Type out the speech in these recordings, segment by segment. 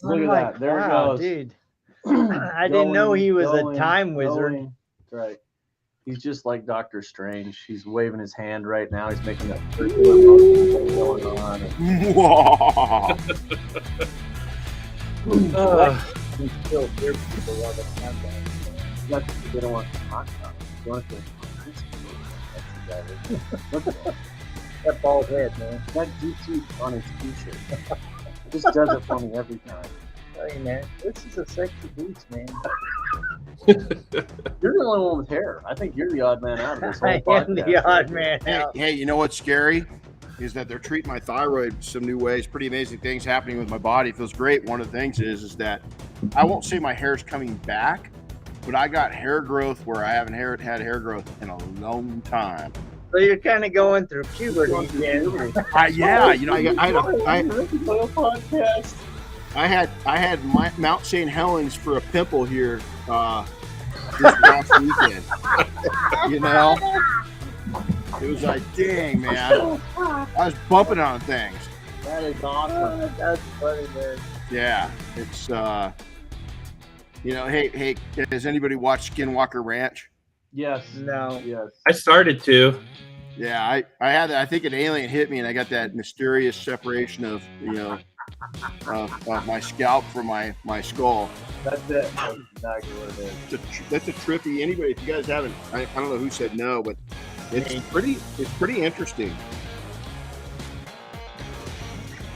Look at that. There it goes. Dude. I didn't know he was a time wizard. That's right. He's just like Doctor Strange. He's waving his hand right now. He's making that circular motion thing going on. You still hear people while they have that. That's what they don't want to talk about. They want to Look at that. That bald head, man. That G2 on his t-shirt. Just does it for me every time. Hey, man, this is a sexy boots, man. You're the only one with hair. I think you're the odd man out of this whole I podcast. am the odd man out. Hey, you know what's scary? Is that they're treating my thyroid some new ways. Pretty amazing things happening with my body. It feels great. One of the things is that I won't say my hair's coming back, but I got hair growth where I haven't had hair growth in a long time. So you're kind of going through puberty again. Yeah, you know, I had my Mount St. Helens for a pimple here this last weekend. You know, it was like, dang, man, I was bumping on things. That is awesome. That's funny, man. Yeah, it's you know, hey, has anybody watched Skinwalker Ranch? Yes. No. Yes. I started to. Yeah, I had that. I think an alien hit me, and I got that mysterious separation of, you know, of my scalp from my skull. That's it. That's exactly what it is. That's a trippy. Anybody, if you guys haven't, I don't know who said no, but it's pretty interesting.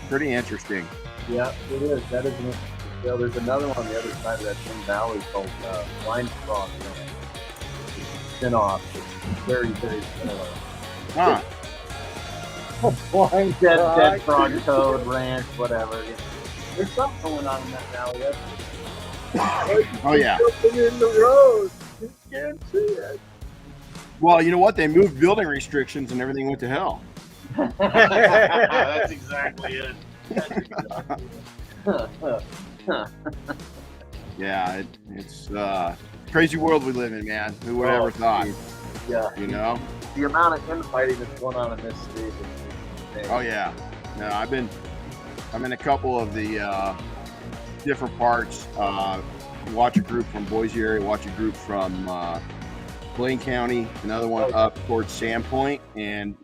Pretty interesting. Yeah, it is. That is an interesting trail. There's another one on the other side of that same valley called Blind Frog Ranch. Spin-off. It's very, very similar. Huh. Blind Dead Frog Toad Ranch, whatever. There's something going on in that valley. Oh yeah. In the road. You can't see it. Well, you know what? They moved building restrictions, and everything went to hell. That's exactly it. Yeah, it's crazy world we live in, man. Who would ever thought? Yeah. You know? The amount of infighting that's going on in this state is insane. Oh yeah. No, I'm in a couple of the different parts. Watch a group from Boise area, watch a group from Blaine County, another one up towards Sandpoint, and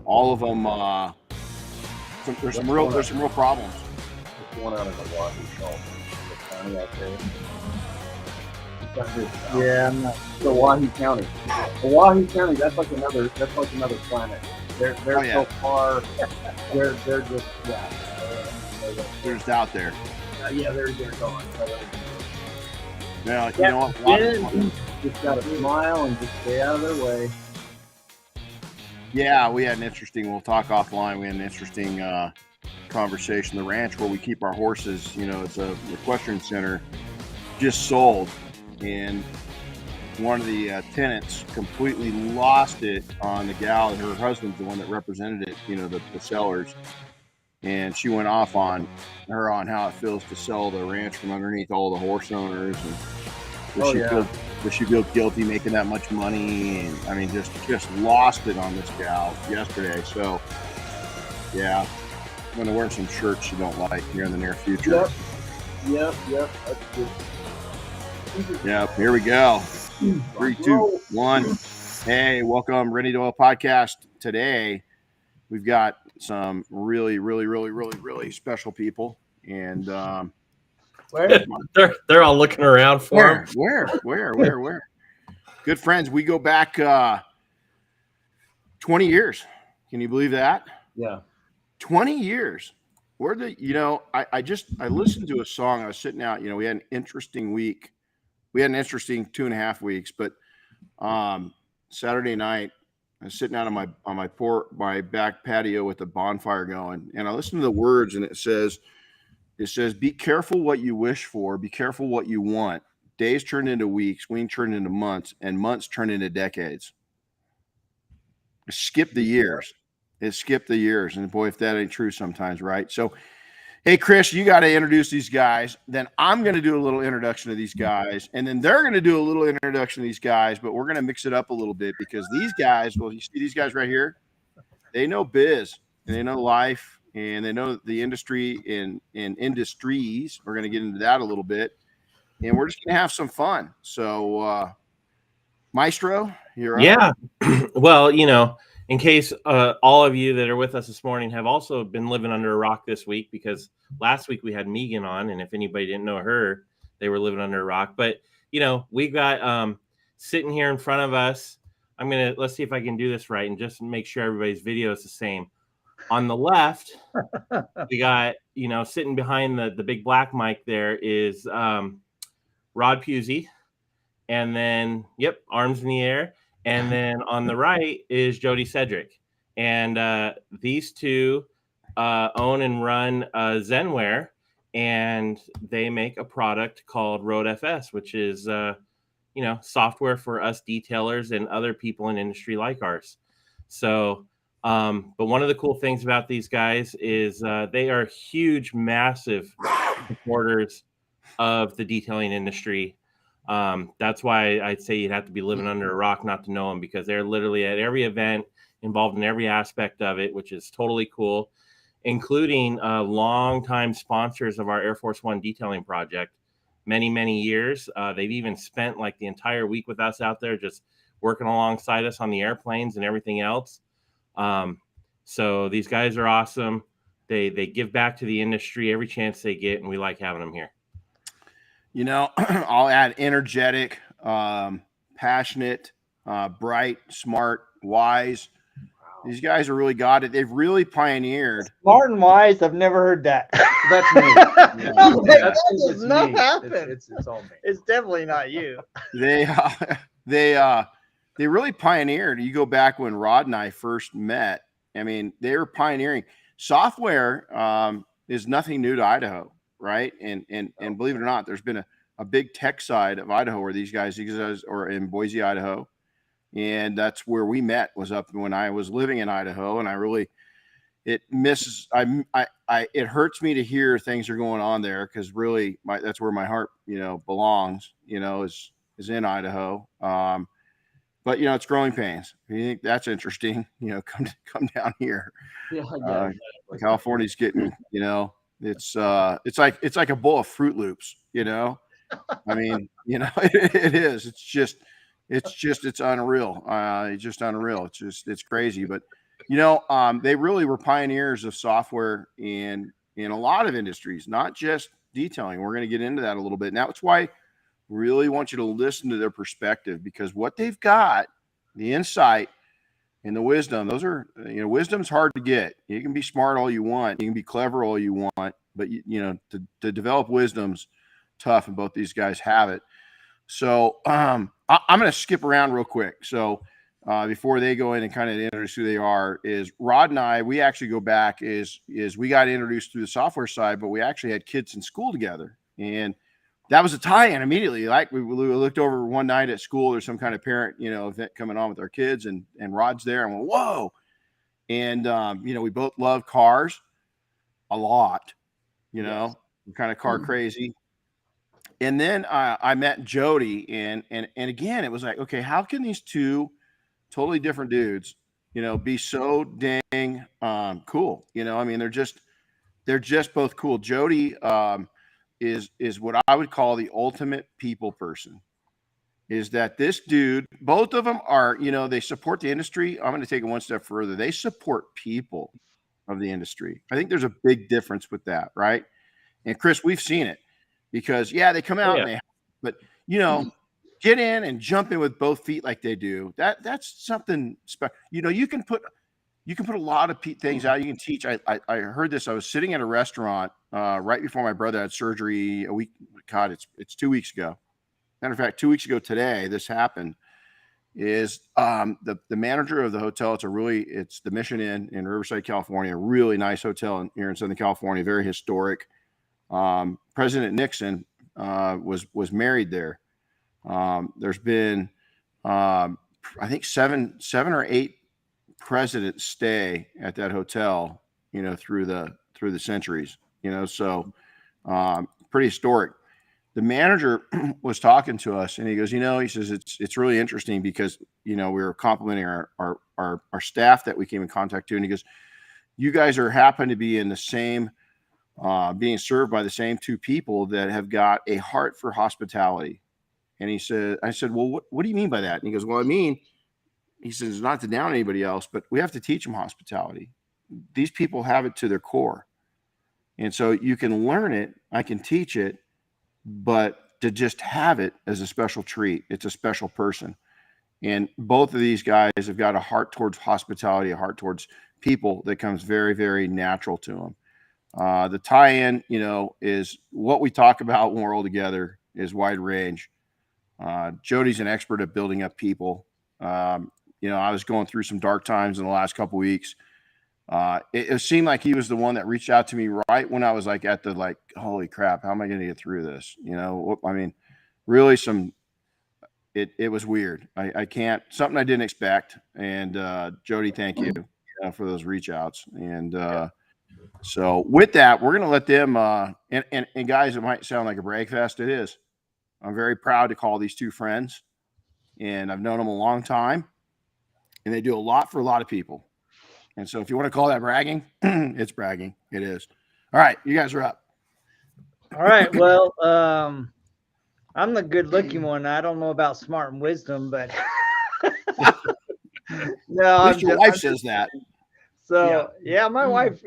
all of them. There's some real problems. What's going on in the County out there? Yeah, I'm not. Oahe County. Oahe County. That's like another planet. They're so far. They're just They're just out there. they're gone. Well, you know what? Just gotta smile and just stay out of their way. Yeah, we had an interesting. We'll talk offline. We had an interesting conversation. The ranch where we keep our horses. You know, it's a equestrian center. Just sold, and one of the tenants completely lost it on the gal, and her husband's the one that represented it. You know, the sellers. And she went off on her on how it feels to sell the ranch from underneath all the horse owners, and does she feel guilty making that much money? And I mean, just lost it on this gal yesterday. So, yeah, I'm gonna wear some shirts you don't like here in the near future. Yep. That's good. Yep. Here we go. 3, 2, 1. Hey, welcome, Renny Doyle podcast. Today, we've got some really special people, and they're all looking around for him. Where? Good friends. We go back 20 years. Can you believe that? Yeah. 20 years. I listened to a song. I was sitting out. You know, we had an interesting week. We had an interesting 2.5 weeks, but Saturday night, I was sitting out on my back patio with the bonfire going, and I listened to the words, and it says, be careful what you wish for, be careful what you want. Days turn into weeks, weeks turn into months, and months turn into decades. Skip the years. And boy, if that ain't true sometimes, right? So, hey, Chris, you got to introduce these guys. Then I'm going to do a little introduction to these guys. And then they're going to do a little introduction to these guys. But we're going to mix it up a little bit because these guys, well, you see these guys right here? They know biz. And they know life. and they know the industry in industries. We're going to get into that a little bit, and we're just going to have some fun. So, Maestro, you're up. Yeah. Well, you know, in case all of you that are with us this morning have also been living under a rock this week, because last week we had Megan on, and if anybody didn't know her, they were living under a rock. But, you know, we've got sitting here in front of us. Let's see if I can do this right and just make sure everybody's video is the same. On the left, we got, you know, sitting behind the big black mic there is Rod Puzey. And then, yep, arms in the air. And then on the right is Jody Sedrick. And these two own and run Zenware, and they make a product called RoadFS, which is, you know, software for us detailers and other people in industry like ours. So, but one of the cool things about these guys is they are huge, massive supporters of the detailing industry. That's why I'd say you'd have to be living under a rock not to know them, because they're literally at every event, involved in every aspect of it, which is totally cool, including longtime sponsors of our Air Force One detailing project, many, many years. They've even spent like the entire week with us out there, just working alongside us on the airplanes and everything else. So these guys are awesome. They give back to the industry every chance they get, and we like having them here. You know, I'll add energetic, passionate, bright, smart, wise. These guys are really got it. They've really pioneered. Smart and wise. I've never heard that. That's me. That does not me. happen. It's all me. It's definitely not you. They really pioneered. You go back when Rod and I first met. I mean, they were pioneering. Software is nothing new to Idaho, right? And believe it or not, there's been a big tech side of Idaho where these guys exist, or in Boise, Idaho. And that's where we met, was up when I was living in Idaho. And I really, it hurts me to hear things are going on there, because really that's where my heart, you know, belongs, you know, is in Idaho. But, you know, it's growing pains. You think that's interesting, you know, come down here. Yeah. California's getting, you know, it's like a bowl of Fruit Loops, you know. I mean, you know, it is. It's unreal. It's just unreal. It's crazy. But, you know, they really were pioneers of software in a lot of industries, not just detailing. We're going to get into that a little bit. And that's why I really want you to listen to their perspective, because what they've got, the insight and the wisdom, those are, you know, wisdom's hard to get. You can be smart all you want. You can be clever all you want. But, you know, to develop wisdom's tough, and both these guys have it. So I'm going to skip around real quick. So before they go in and kind of introduce who they are, is Rod and I, we actually go back is we got introduced through the software side, but we actually had kids in school together. And that was a tie-in immediately. Like we looked over one night at school, there's some kind of parent, you know, event coming on with our kids, and Rod's there, and went, whoa. And, you know, we both love cars a lot, you know, Yes. we're kind of car crazy. And then I met Jody, and again, it was like, okay, how can these two totally different dudes, you know, be so dang cool? You know, I mean, they're just both cool. Jody is what I would call the ultimate people person. Is that this dude, both of them are, you know, they support the industry. I'm going to take it one step further. They support people of the industry. I think there's a big difference with that, right? And Chris, we've seen it. Because they come out, and but you know, get in and jump in with both feet like they do. That's something special. You know, you can put a lot of things out. You can teach. I heard this. I was sitting at a restaurant right before my brother had surgery a week. God, it's 2 weeks ago. Matter of fact, 2 weeks ago today, this happened. Is the manager of the hotel? It's the Mission Inn in Riverside, California. A really nice hotel here in Southern California. Very historic. President Nixon was married there. There's been I think seven or eight presidents stay at that hotel, you know, through the centuries, you know, so pretty historic. The manager was talking to us, and he goes, you know, he says it's really interesting because, you know, we were complimenting our staff that we came in contact to, and he goes, you guys are happen to be in the same, being served by the same two people that have got a heart for hospitality. And I said, well, what do you mean by that? And he goes, well, he says, not to down anybody else, but we have to teach them hospitality. These people have it to their core. And so you can learn it, I can teach it, but to just have it as a special treat, it's a special person. And both of these guys have got a heart towards hospitality, a heart towards people that comes very, very natural to them. The tie-in, is what we talk about when we're all together is wide range. Jody's an expert at building up people. I was going through some dark times in the last couple of weeks. It seemed like he was the one that reached out to me right when I was like at the holy crap, how am I going to get through this? Really it was weird. I can't, something I didn't expect. And Jody, thank you for those reach outs. And so with that, we're going to let them, and guys, it might sound like a brag fest. It is. I'm very proud to call these two friends, and I've known them a long time, and they do a lot for a lot of people. And so if you want to call that bragging, it's bragging. It is. All right. You guys are up. All right. Well, I'm the good looking one. I don't know about smart and wisdom, but no, At least your wife says that. So yeah, my wife,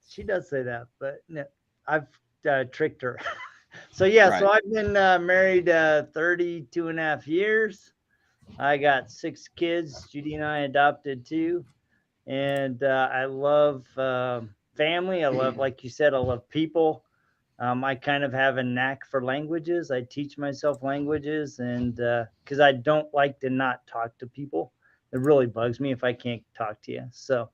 she does say that, but no, I've tricked her. So yeah, Right. so I've been married 32 and a half years. I got 6 kids. Judy and I adopted 2. And I love family. I love, like you said, I love people. I kind of have a knack for languages. I teach myself languages, and because I don't like to not talk to people. It really bugs me if I can't talk to you. So,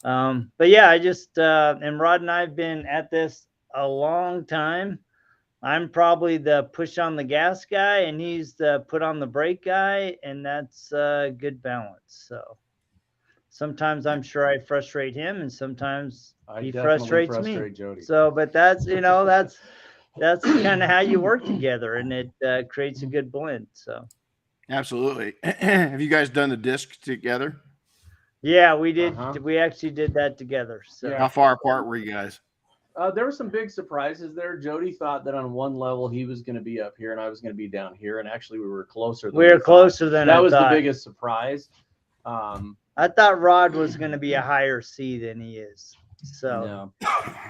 but yeah, I just, and Rod and I have been at this a long time. I'm probably the push on the gas guy, and he's the put on the brake guy, and that's a good balance. So sometimes I'm sure I frustrate him, and sometimes he frustrates me. Jody. So, but that's that's kind of how you work together, and it creates a good blend. So, Absolutely. Have you guys done the disc together? yeah, we did. We actually did that together. So, How far apart were you guys? There were some big surprises there. Jody thought that on one level he was going to be up here and I was going to be down here, and actually we were closer. We were closer than that I was thought. the biggest surprise. I thought Rod was going to be a higher C than he is. So, No.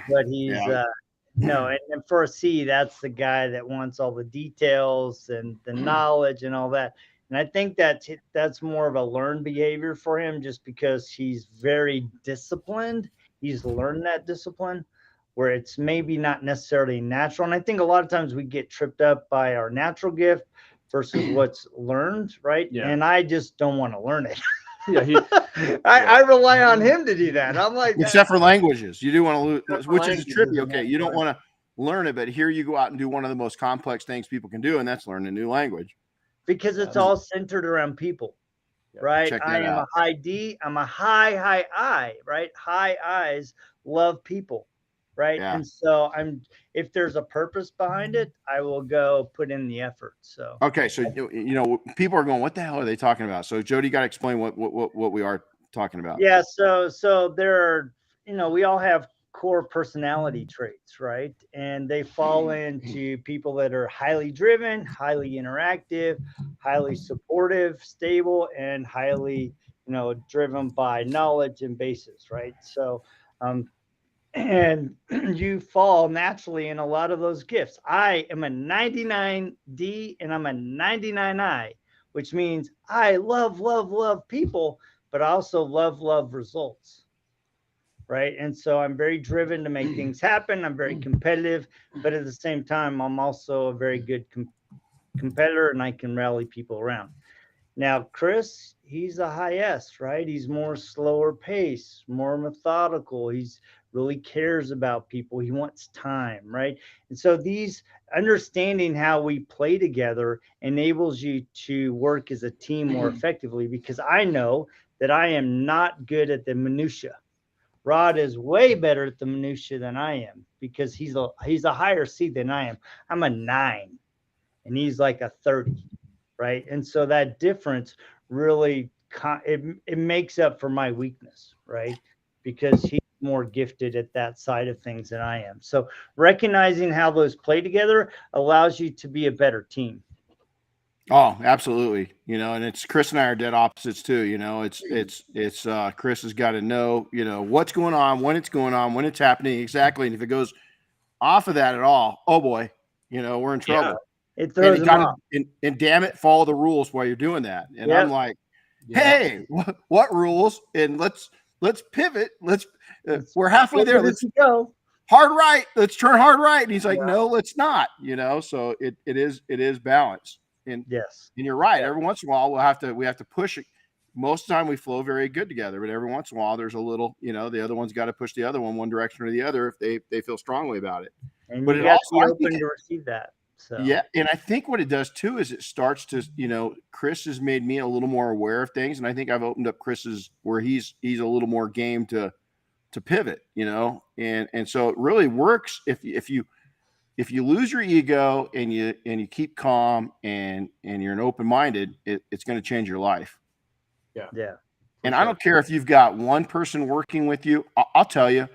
but he's no, and for a C, that's the guy that wants all the details and the knowledge and all that. And I think that's more of a learned behavior for him, just because he's very disciplined. He's learned that discipline, where it's maybe not necessarily natural. And I think a lot of times we get tripped up by our natural gift versus what's learned, right? Yeah. And I just don't want to learn it. Yeah, I rely on him to do that. I'm like, Except for languages. You do want to lose, which is languages, trippy. Okay. You don't want to learn it, but here you go out and do one of the most complex things people can do, and that's learn a new language. because it's all centered around people, right? Check that I am out. a high D. I'm a high I, right? High I's love people, right? Yeah. And so if there's a purpose behind it, I will go put in the effort. So Okay. So, people are going, what the hell are they talking about? So Jody, got to explain what we are talking about. yeah, so there are, we all have core personality traits, right? And they fall into people that are highly driven, highly interactive, highly supportive, stable, and highly, driven by knowledge and basis, right? So, and you fall naturally in a lot of those gifts. I am a 99D and I'm a 99I, which means I love people, but I also love results. Right. And so I'm very driven to make things happen. I'm very competitive, but at the same time, I'm also a very good competitor, and I can rally people around. Now, Chris, he's a high S, right? He's more slower pace, more methodical. He's really cares about people. He wants time, right? And so these understanding how we play together enables you to work as a team more effectively, because I know that I am not good at the minutia. Rod is way better at the minutia than I am, because he's a higher C than I am. I'm a 9 and he's like a 30, right? And so that difference really it makes up for my weakness, right? because he's more gifted at that side of things than I am. So recognizing how those play together allows you to be a better team. Oh, absolutely. You know, and it's Chris and I are dead opposites too. You know, it's Chris has got to know, you know, what's going on, when it's happening exactly. And if it goes off of that at all, oh boy, you know, we're in trouble. It throws them off. And damn it, follow the rules while you're doing that. And I'm like, hey, what rules? And let's pivot. We're halfway there. Let's go hard right. Let's turn hard right. And he's like, no, let's not, you know? So it is balanced. And yes, and you're right. Every once in a while, we have to push it. Most of the time we flow very good together, but every once in a while there's a little, you know, the other one's got to push the other one direction or the other if they feel strongly about it. And but you it got also, to be open to receive that. So yeah, and I think what it does too is it starts to, you know, Chris has made me a little more aware of things, and I think I've opened up Chris's where he's a little more game to pivot, you know, and so it really works if you lose your ego and you keep calm and you're an open-minded, it's going to change your life. Yeah. And I don't care if you've got one person working with you. I'll tell you,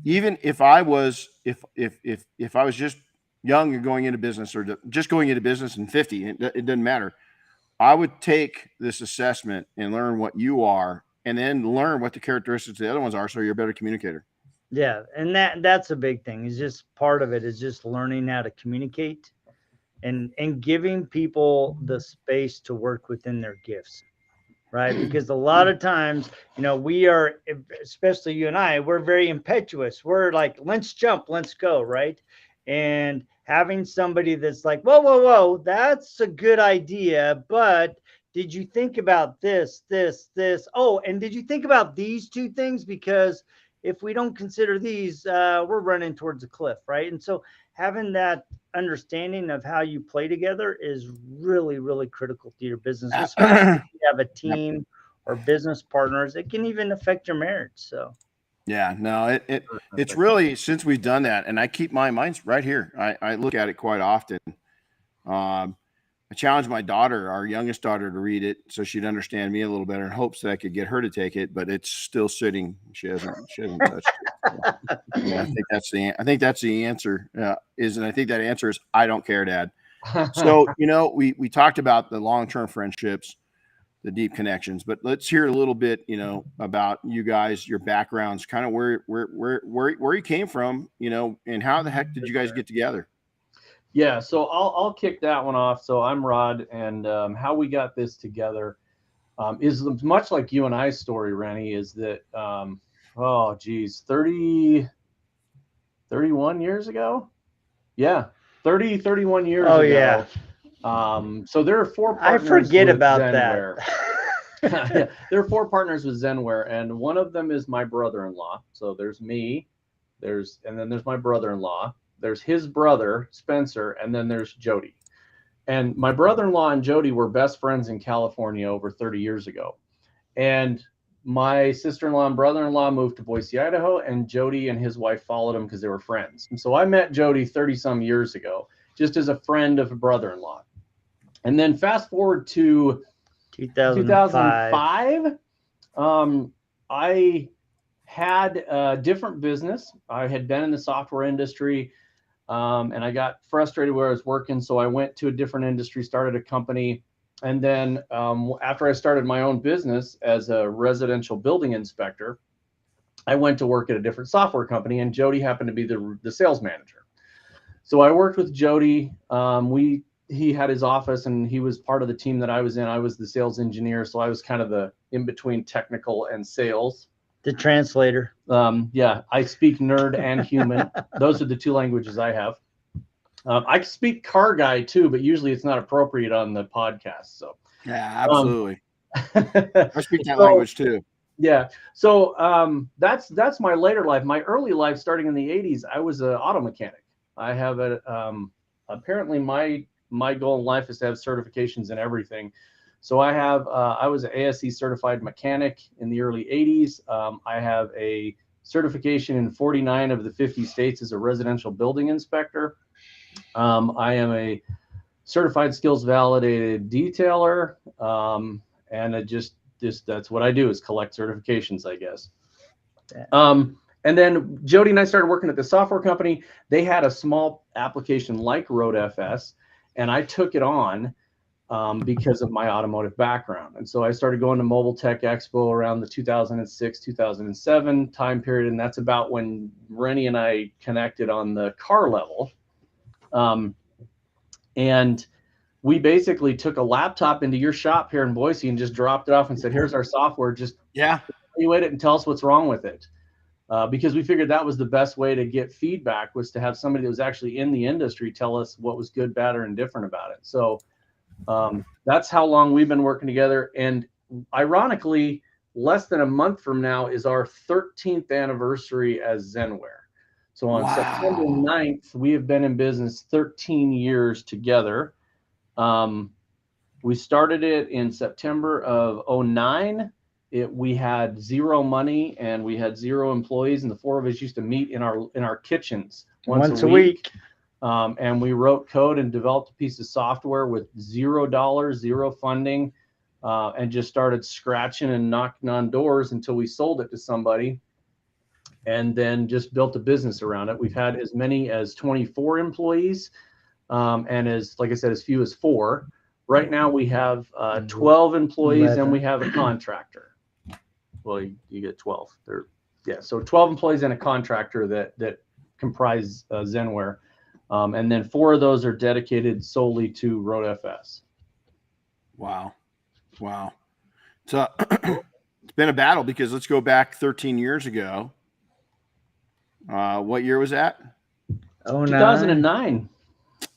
even if I was just young and going into business or just going into business and 50, it doesn't matter. I would take this assessment and learn what you are and then learn what the characteristics of the other ones are so you're a better communicator. Yeah, and that's a big thing. Is just part of it is just learning how to communicate and giving people the space to work within their gifts, right? Because a lot of times, you know, we are, especially you and I, we're very impetuous. We're like, let's jump, let's go, right? And having somebody that's like, whoa, that's a good idea, but did you think about this? Oh, and did you think about these two things? Because if we don't consider these, we're running towards a cliff, right? And so having that understanding of how you play together is really, really critical to your business, especially if you have a team or business partners. It can even affect your marriage. So yeah, no, it's really, since we've done that, and I keep my mind's right here. I look at it quite often. I challenged my daughter, our youngest daughter, to read it so she'd understand me a little better in hopes that I could get her to take it, but it's still sitting. She hasn't touched it. So, yeah, I think that's the answer. And I think that answer is I don't care, Dad. So, you know, we talked about the long-term friendships, the deep connections, but let's hear a little bit, you know, about you guys, your backgrounds, kind of where you came from, you know, and how the heck did you guys get together? Yeah, so I'll kick that one off. So I'm Rod, and how we got this together is much like you and I's story, Renny, is that, 31 years ago? Yeah, 31 years ago. Yeah. So there are 4 partners. I forget with about Zenware. that. Yeah, there are 4 partners with Zenware, and one of them is my brother-in-law. So there's me, and then there's my brother-in-law. There's his brother, Spencer, and then there's Jody. And my brother-in-law and Jody were best friends in California over 30 years ago. And my sister-in-law and brother-in-law moved to Boise, Idaho, and Jody and his wife followed them because they were friends. And so I met Jody 30-some years ago, just as a friend of a brother-in-law. And then fast forward to 2005, I had a different business. I had been in the software industry, and I got frustrated where I was working. So I went to a different industry, started a company. And then after I started my own business as a residential building inspector, I went to work at a different software company, and Jody happened to be the sales manager. So I worked with Jody. He had his office, and he was part of the team that I was in. I was the sales engineer. So I was kind of the in-between technical and sales. The translator. Yeah, I speak nerd and human. Those are the 2 languages I have. I speak car guy too, but usually it's not appropriate on the podcast. So yeah, absolutely. I speak that language too. Yeah. So that's my later life. My early life, starting in the 80s, I was an auto mechanic. I have apparently my goal in life is to have certifications in everything. So I was an ASE certified mechanic in the early 80s. I have a certification in 49 of the 50 states as a residential building inspector. I am a certified skills validated detailer. And it just that's what I do, is collect certifications, I guess. And then Jody and I started working at the software company. They had a small application like RoadFS, and I took it on because of my automotive background. And so I started going to Mobile Tech Expo around the 2006, 2007 time period. And that's about when Renny and I connected on the car level. And we basically took a laptop into your shop here in Boise and just dropped it off and said, here's our software. Just evaluate it and tell us what's wrong with it. Because we figured that was the best way to get feedback, was to have somebody that was actually in the industry tell us what was good, bad, or indifferent about it. So that's how long we've been working together. And ironically, less than a month from now is our 13th anniversary as Zenware. So on September 9th, we have been in business 13 years together. We started it in September of 09. We had zero money and we had zero employees, and the four of us used to meet in our kitchens once a week. And we wrote code and developed a piece of software with $0, zero funding, and just started scratching and knocking on doors until we sold it to somebody, and then just built a business around it. We've had as many as 24 employees, and like I said, as few as 4. Right now we have 12 employees and we have a contractor. Well, you get 12. So 12 employees and a contractor that comprise Zenware. And then 4 of those are dedicated solely to RoadFS. Wow. So it's been a battle, because let's go back 13 years ago. What year was that? 2009.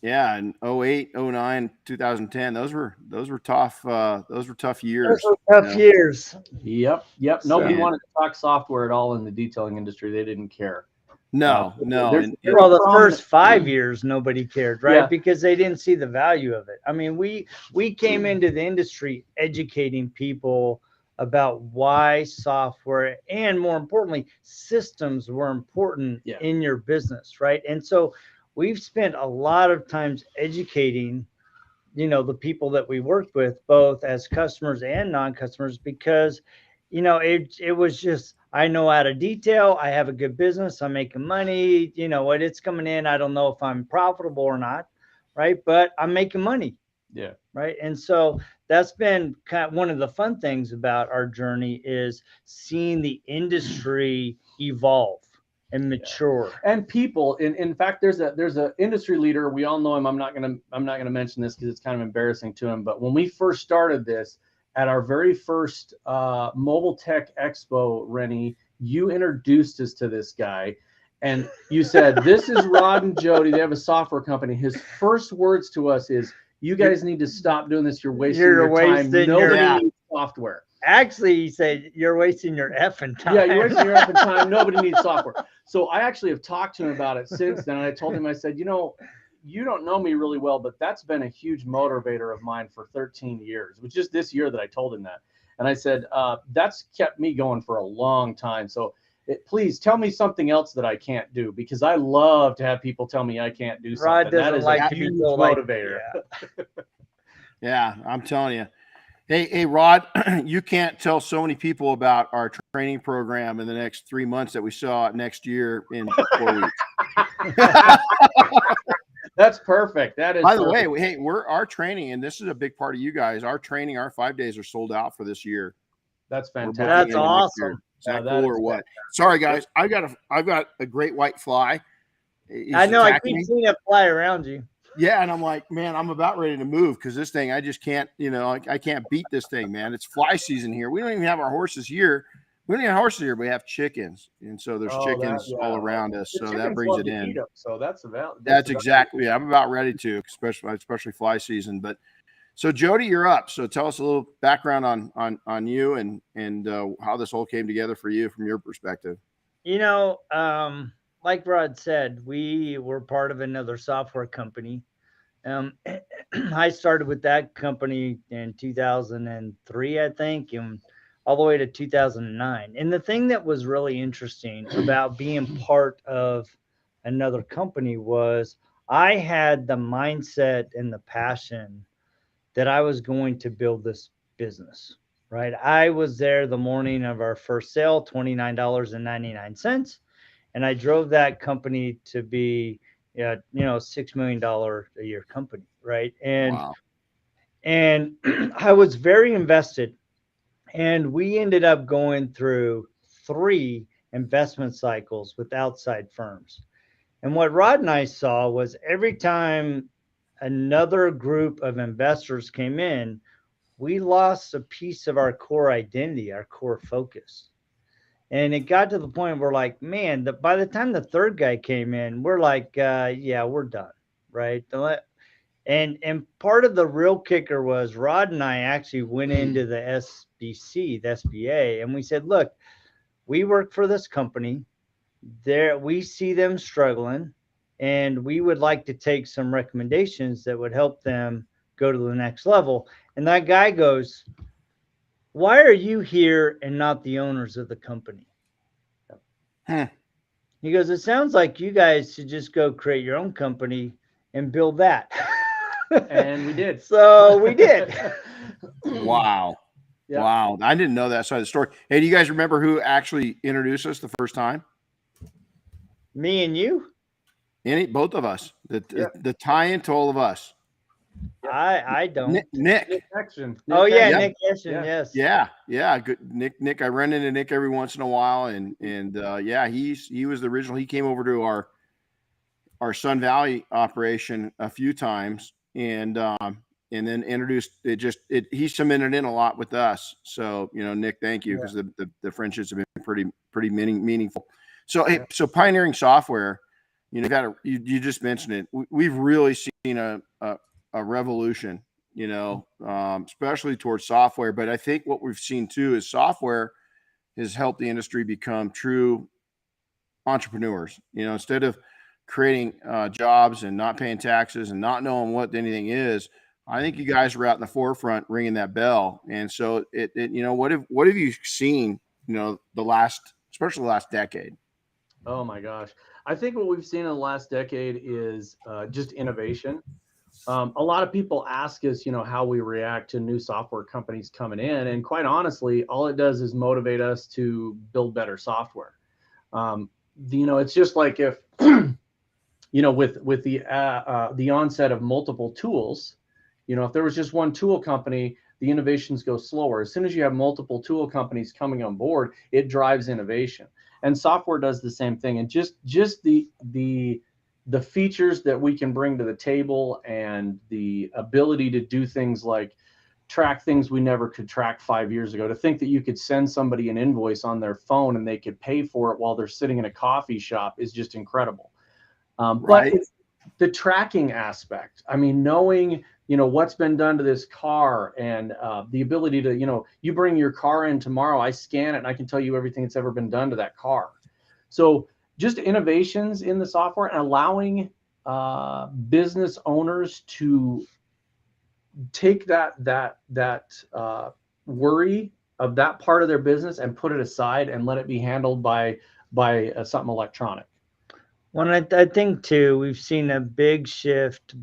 Yeah, and 08, 09, 2010. Those were tough. Those were tough years. Those were tough years. Yep. Nobody wanted to talk software at all in the detailing industry. They didn't care. No. Well, the first 5 years, nobody cared, right? Yeah. Because they didn't see the value of it. I mean, we came into the industry educating people about why software and, more importantly, systems were important in your business, right? And so we've spent a lot of times educating, the people that we worked with, both as customers and non-customers, because, it was just, I know how to detail. I have a good business. I'm making money. What it's coming in. I don't know if I'm profitable or not, right? But I'm making money. Yeah. Right. And so that's been kind of one of the fun things about our journey, is seeing the industry evolve and mature. And people, in fact, there's a industry leader. We all know him. I'm not gonna mention this because it's kind of embarrassing to him. But when we first started this, at our very first Mobile Tech Expo, Renny, you introduced us to this guy, and you said, "This is Rod and Jody. They have a software company." His first words to us is, "You guys need to stop doing this. You're wasting your time. Nobody needs software." Actually, he said, "You're wasting your effing time." Yeah, you're wasting your effing time. Nobody needs software. So I actually have talked to him about it since then. And I told him, I said, you don't know me really well, but that's been a huge motivator of mine for 13 years. It was just this year that I told him that. And I said, that's kept me going for a long time. So please tell me something else that I can't do, because I love to have people tell me I can't do something. Rod doesn't like a huge motivator. Yeah, I'm telling you. Hey, Rod, you can't tell so many people about our training program in the next 3 months that we saw next year in 4 weeks. That's perfect. That is. By the way, hey, our training, and this is a big part of you guys. Our training, our 5 days are sold out for this year. That's fantastic. That's awesome. Is that cool or what? Sorry, guys. I've got a great white fly. I know. I keep seeing it fly around you. Yeah, and I'm like, man, I'm about ready to move, because this thing, I just can't, I can't beat this thing, man. It's fly season here. We don't even have our horses here. We don't even have horses here, but we have chickens, and so there's chickens all around us. So that brings it in. So that's exactly. Yeah, I'm about ready to, especially fly season. But so Jody, you're up. So tell us a little background on you and how this all came together for you from your perspective. Like Rod said, we were part of another software company. I started with that company in 2003, I think, and all the way to 2009. And the thing that was really interesting about being part of another company was I had the mindset and the passion that I was going to build this business. right? I was there the morning of our first sale, $29.99. And I drove that company to be, $6 million a year company, right? Wow. And I was very invested. And we ended up going through 3 investment cycles with outside firms. And what Rod and I saw was every time another group of investors came in, we lost a piece of our core identity, our core focus. And it got to the point where, like, man, by the time the third guy came in, we're like, yeah, we're done, right? And part of the real kicker was Rod and I actually went into the SBC, the SBA, and we said, look, we work for this company. There, we see them struggling, and we would like to take some recommendations that would help them go to the next level. And that guy goes, why are you here and not the owners of the company? He goes, it sounds like you guys should just go create your own company and build that. And we did. So we did. Wow. Yeah. Wow. I didn't know that side of the story. Hey, do you guys remember who actually introduced us the first time? Me and you? Both of us. The tie-in to all of us. I don't. Nick. Nick Action. Oh yeah, Yeah. Nick Eschen, yes. Yeah. Good. Nick. I run into Nick every once in a while, and yeah, he was the original. He came over to our Sun Valley operation a few times, and then introduced it. He cemented in a lot with us. So Nick, thank you, because the friendships have been pretty meaningful. So hey, so pioneering software, you just mentioned it. We've really seen a revolution, especially towards software. But I think what we've seen too is software has helped the industry become true entrepreneurs. Instead of creating jobs and not paying taxes and not knowing what anything is, I think you guys were out in the forefront ringing that bell. And so what have you seen, especially the last decade? Oh my gosh. I think what we've seen in the last decade is just innovation. A lot of people ask us, how we react to new software companies coming in. And quite honestly, all it does is motivate us to build better software. It's just like if, with the onset of multiple tools, if there was just one tool company, the innovations go slower. As soon as you have multiple tool companies coming on board, it drives innovation. And software does the same thing. And just the features that we can bring to the table and the ability to do things like track things we never could track 5 years ago, to think that you could send somebody an invoice on their phone and they could pay for it while they're sitting in a coffee shop is just incredible. Right. But it's the tracking aspect. I mean, knowing, what's been done to this car, and the ability to, you bring your car in tomorrow, I scan it and I can tell you everything that's ever been done to that car. So just innovations in the software and allowing business owners to take that worry of that part of their business and put it aside and let it be handled by something electronic. Well, I think too, we've seen a big shift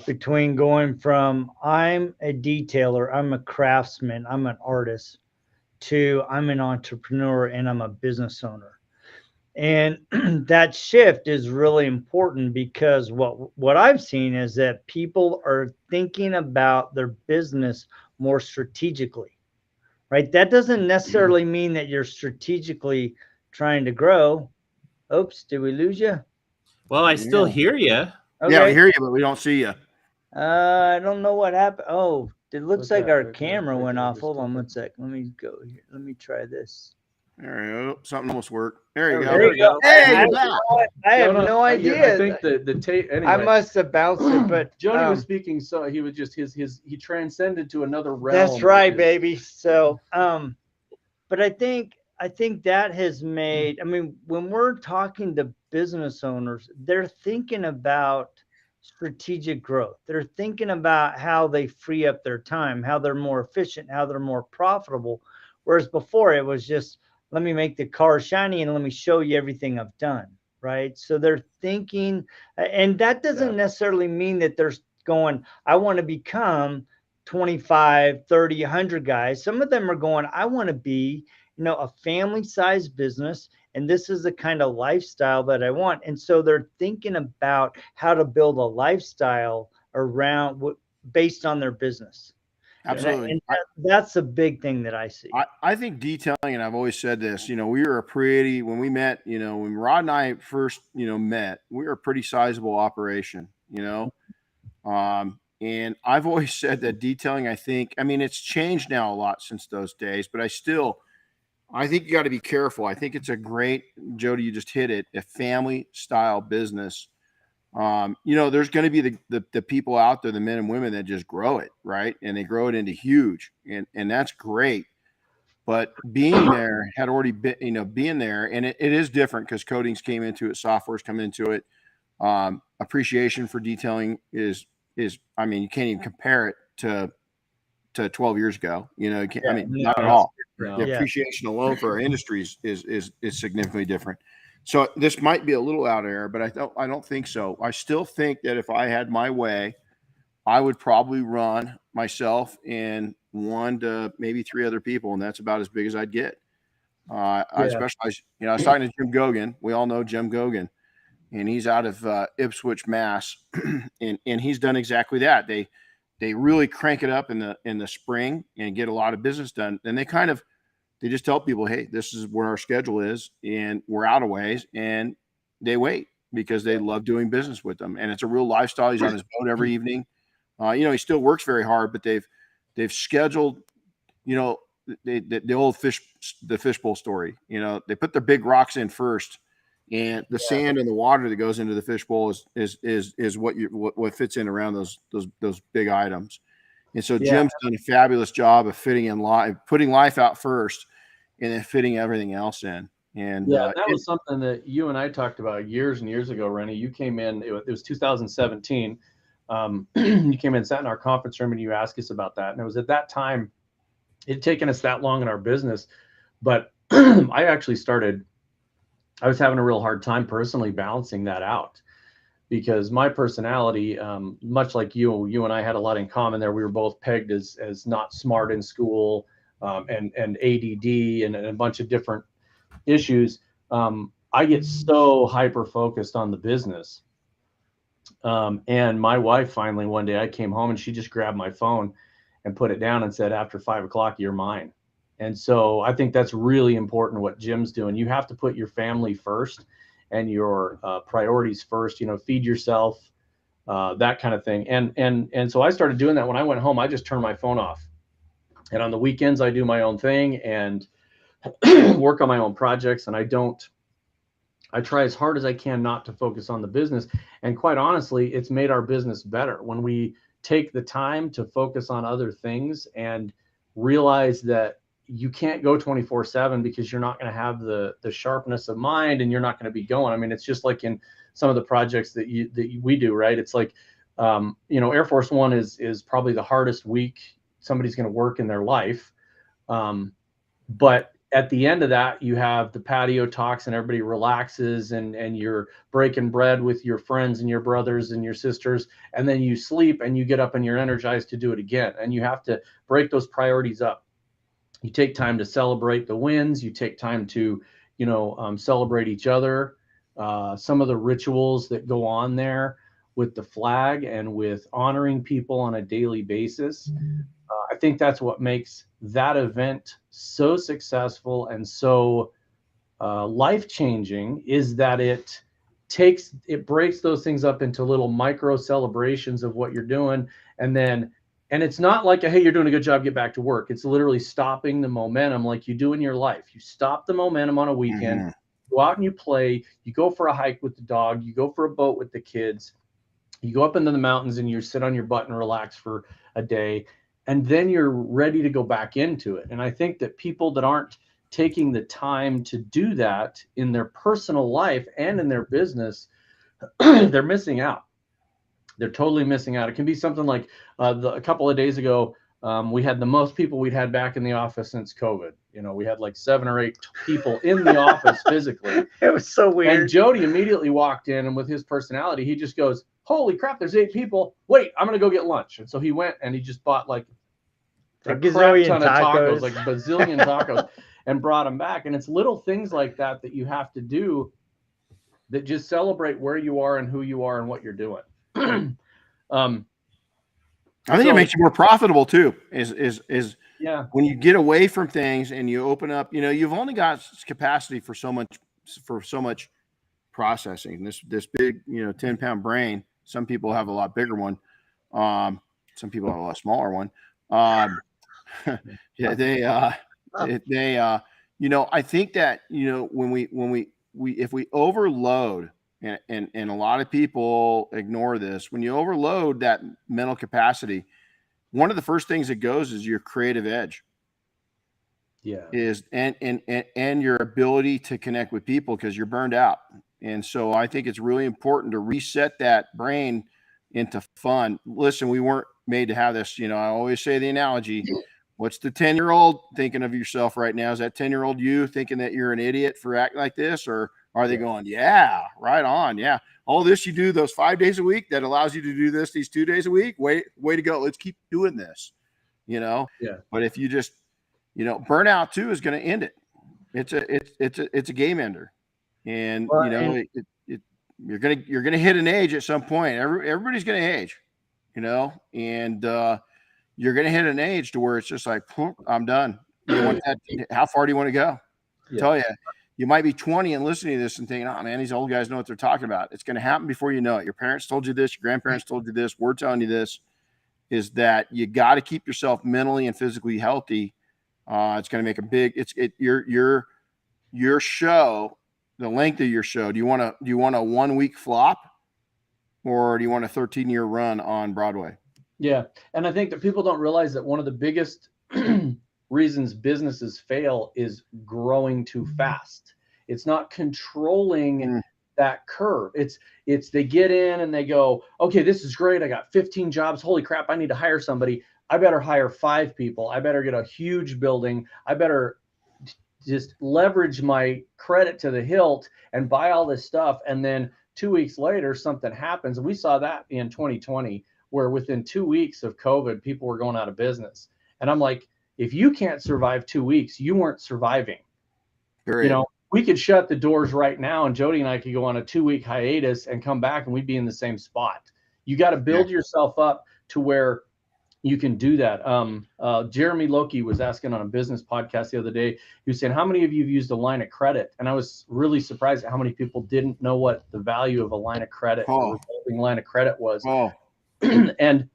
between going from I'm a detailer, I'm a craftsman, I'm an artist, to I'm an entrepreneur and I'm a business owner. And that shift is really important, because what I've seen is that people are thinking about their business more strategically, right? That doesn't necessarily mean that you're strategically trying to grow. Oops, did we lose you? Well, I still hear you. Okay. Yeah, we hear you, but we don't see you. I don't know what happened. Oh, it looks like our right camera there, went off. just Hold on keep one it. sec. Let me go here. Let me try this. There you go. Something almost worked. There you go. There you go. Hey, I you're back. have no idea. I think the tape. Anyway, I must have bounced it, but Jody was speaking, so he was just he transcended to another realm. that's right, baby. So, but I think that has made. I mean, when we're talking to business owners, they're thinking about strategic growth. They're thinking about how they free up their time, how they're more efficient, how they're more profitable. Whereas before it was just, let me make the car shiny and let me show you everything I've done. Right. So they're thinking, and that doesn't necessarily mean that they're going, I want to become 25, 30, 100 guys. Some of them are going, I want to be, a family sized business. And this is the kind of lifestyle that I want. And so they're thinking about how to build a lifestyle around based on their business. Absolutely. And that's a big thing that I see. I think detailing, and I've always said this, we were when we met, when Rod and I first, met, we were a pretty sizable operation, and I've always said that detailing, it's changed now a lot since those days, but I think you got to be careful. I think it's a great, Jody, you just hit it, a family style business. There's going to be the people out there, the men and women that just grow it, right? And they grow it into huge, and that's great. But being there had already been, being there, and it is different because coatings came into it, software's come into it. Appreciation for detailing is, you can't even compare it to 12 years ago. Not at all. The appreciation alone for our industries is significantly different. So this might be a little out of air, but I don't think so. I still think that if I had my way, I would probably run myself and 1 to maybe 3 other people, and that's about as big as I'd get. I specialize. I was talking to Jim Gogan. We all know Jim Gogan, and he's out of Ipswich, Mass, and he's done exactly that. They really crank it up in the spring and get a lot of business done. And they just tell people, hey, this is where our schedule is, and we're out of ways, and they wait because they love doing business with them. And it's a real lifestyle. He's on his boat every evening. He still works very hard, but they've scheduled, the old fishbowl story. They put their big rocks in first, and the sand and the water that goes into the fishbowl is what fits in around those big items. And so Jim's done a fabulous job of putting life out first, and then fitting everything else in. And that was something that you and I talked about years and years ago, Renny. You came in, it was 2017. You came in, sat in our conference room, and you asked us about that. And it was at that time, it had taken us that long in our business. But I was having a real hard time personally balancing that out, because my personality, much like you and I had a lot in common there. We were both pegged as not smart in school, and ADD and a bunch of different issues. I get so hyper focused on the business. And my wife finally, one day I came home and she just grabbed my phone and put it down and said, after 5 o'clock, you're mine. And so I think that's really important what Jim's doing. You have to put your family first and your priorities first, feed yourself, that kind of thing. And so I started doing that. When I went home, I just turned my phone off. And on the weekends, I do my own thing and work on my own projects. And I try as hard as I can not to focus on the business. And quite honestly, it's made our business better when we take the time to focus on other things and realize that you can't go 24/7 because you're not going to have the sharpness of mind, and you're not going to be going. It's just like in some of the projects that we do, right? It's like, Air Force One is probably the hardest week somebody's going to work in their life. But at the end of that, you have the patio talks and everybody relaxes, and you're breaking bread with your friends and your brothers and your sisters, and then you sleep and you get up and you're energized to do it again. And you have to break those priorities up. You take time to celebrate the wins. You take time to, celebrate each other. Some of the rituals that go on there with the flag and with honoring people on a daily basis. I think that's what makes that event so successful and so life-changing, is that it breaks those things up into little micro celebrations of what you're doing. And it's not like, hey, you're doing a good job, get back to work. It's literally stopping the momentum like you do in your life. You stop the momentum on a weekend, go out and you play, you go for a hike with the dog, you go for a boat with the kids, you go up into the mountains and you sit on your butt and relax for a day, and then you're ready to go back into it. And I think that people that aren't taking the time to do that in their personal life and in their business, they're missing out. They're totally missing out. It can be something like a couple of days ago, we had the most people we'd had back in the office since COVID. We had like 7 or 8 people in the office physically. It was so weird. And Jody immediately walked in, and with his personality, he just goes, holy crap, there's 8 people. Wait, I'm going to go get lunch. And so he went and he just bought like a crap gazillion ton of tacos, tacos. like a bazillion tacos, and brought them back. And it's little things like that that you have to do that just celebrate where you are and who you are and what you're doing. I think it makes you more profitable too. Yeah. When you get away from things and you open up, you've only got capacity for so much processing. This big, 10-pound brain. Some people have a lot bigger one. Some people have a lot smaller one. Yeah, I think that, when if we overload, and a lot of people ignore this, when you overload that mental capacity, one of the first things that goes is your creative edge. Yeah. And your ability to connect with people, because you're burned out. And so I think it's really important to reset that brain into fun. Listen, we weren't made to have this. I always say the analogy, what's the 10-year-old thinking of yourself right now? Is that 10-year-old you thinking that you're an idiot for acting like this? Or are they going, yeah, right on. Yeah. All this you do those 5 days a week that allows you to do this these 2 days a week. Way to go. Let's keep doing this, Yeah. But if you just, burnout too is going to end it. It's a game ender. And, you're going to hit an age at some point. Everybody's going to age, and you're going to hit an age to where it's just like, I'm done. How far do you want to go? Yeah. Tell you. You might be 20 and listening to this and thinking, oh, man, these old guys know what they're talking about. It's going to happen before you know it. Your parents told you this. Your grandparents told you this. We're telling you this, is that you got to keep yourself mentally and physically healthy. It's going to make a big – your show, the length of your show. Do you want a 1-week flop, or do you want a 13-year run on Broadway? Yeah. And I think that people don't realize that one of the biggest reasons businesses fail is growing too fast. It's not controlling that curve. It's they get in and they go, okay, this is great. I got 15 jobs. Holy crap. I need to hire somebody. I better hire 5 people. I better get a huge building. I better just leverage my credit to the hilt and buy all this stuff. And then 2 weeks later, something happens. And we saw that in 2020, where within 2 weeks of COVID, people were going out of business. And I'm like, if you can't survive 2 weeks, you weren't surviving. Period. We could shut the doors right now, and Jody and I could go on a 2-week hiatus and come back, and we'd be in the same spot. You got to build yourself up to where you can do that. Jeremy Loki was asking on a business podcast the other day. He was saying, how many of you have used a line of credit? And I was really surprised at how many people didn't know what the value of a line of credit, a revolving line of credit was. And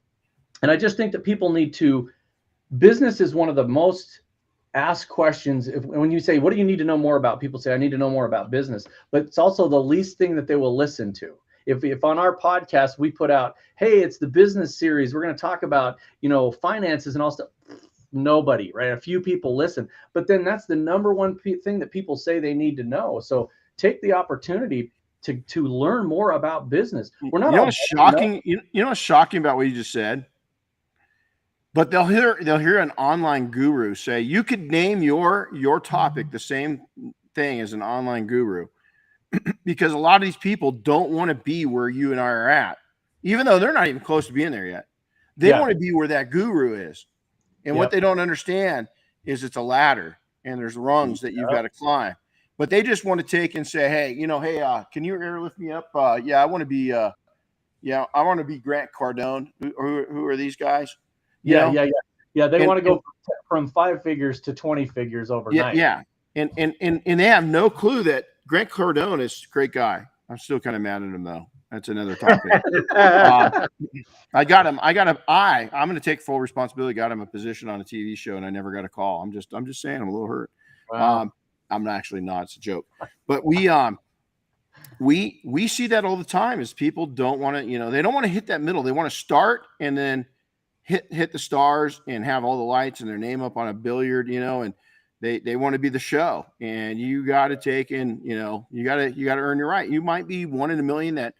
I just think that people need to. Business is one of the most asked questions. When you say, what do you need to know more about? People say, I need to know more about business. But it's also the least thing that they will listen to. If on our podcast we put out, hey, it's the business series, we're going to talk about, finances and all stuff. Nobody, right? A few people listen. But then that's the number one thing that people say they need to know. So take the opportunity to learn more about business. We're not. What's shocking? What's shocking about what you just said? But they'll hear an online guru say, you could name your topic the same thing as an online guru, because a lot of these people don't want to be where you and I are at, even though they're not even close to being there yet. They want to be where that guru is. And what they don't understand is it's a ladder and there's rungs that you've got to climb. But they just want to take and say, hey, can you airlift me up? I want to be I want to be Grant Cardone. Who are these guys? Yeah. They want to go from 5 figures to 20 figures overnight. Yeah. And they have no clue that Grant Cardone is a great guy. I'm still kind of mad at him though. That's another topic. I'm going to take full responsibility. Got him a position on a TV show and I never got a call. I'm just saying I'm a little hurt. Wow. I'm actually not. It's a joke. But we see that all the time is people don't want to, they don't want to hit that middle. They want to start and then hit the stars and have all the lights and their name up on a billiard, and they want to be the show. And you got to take in, you got to earn your right. You might be one in a million that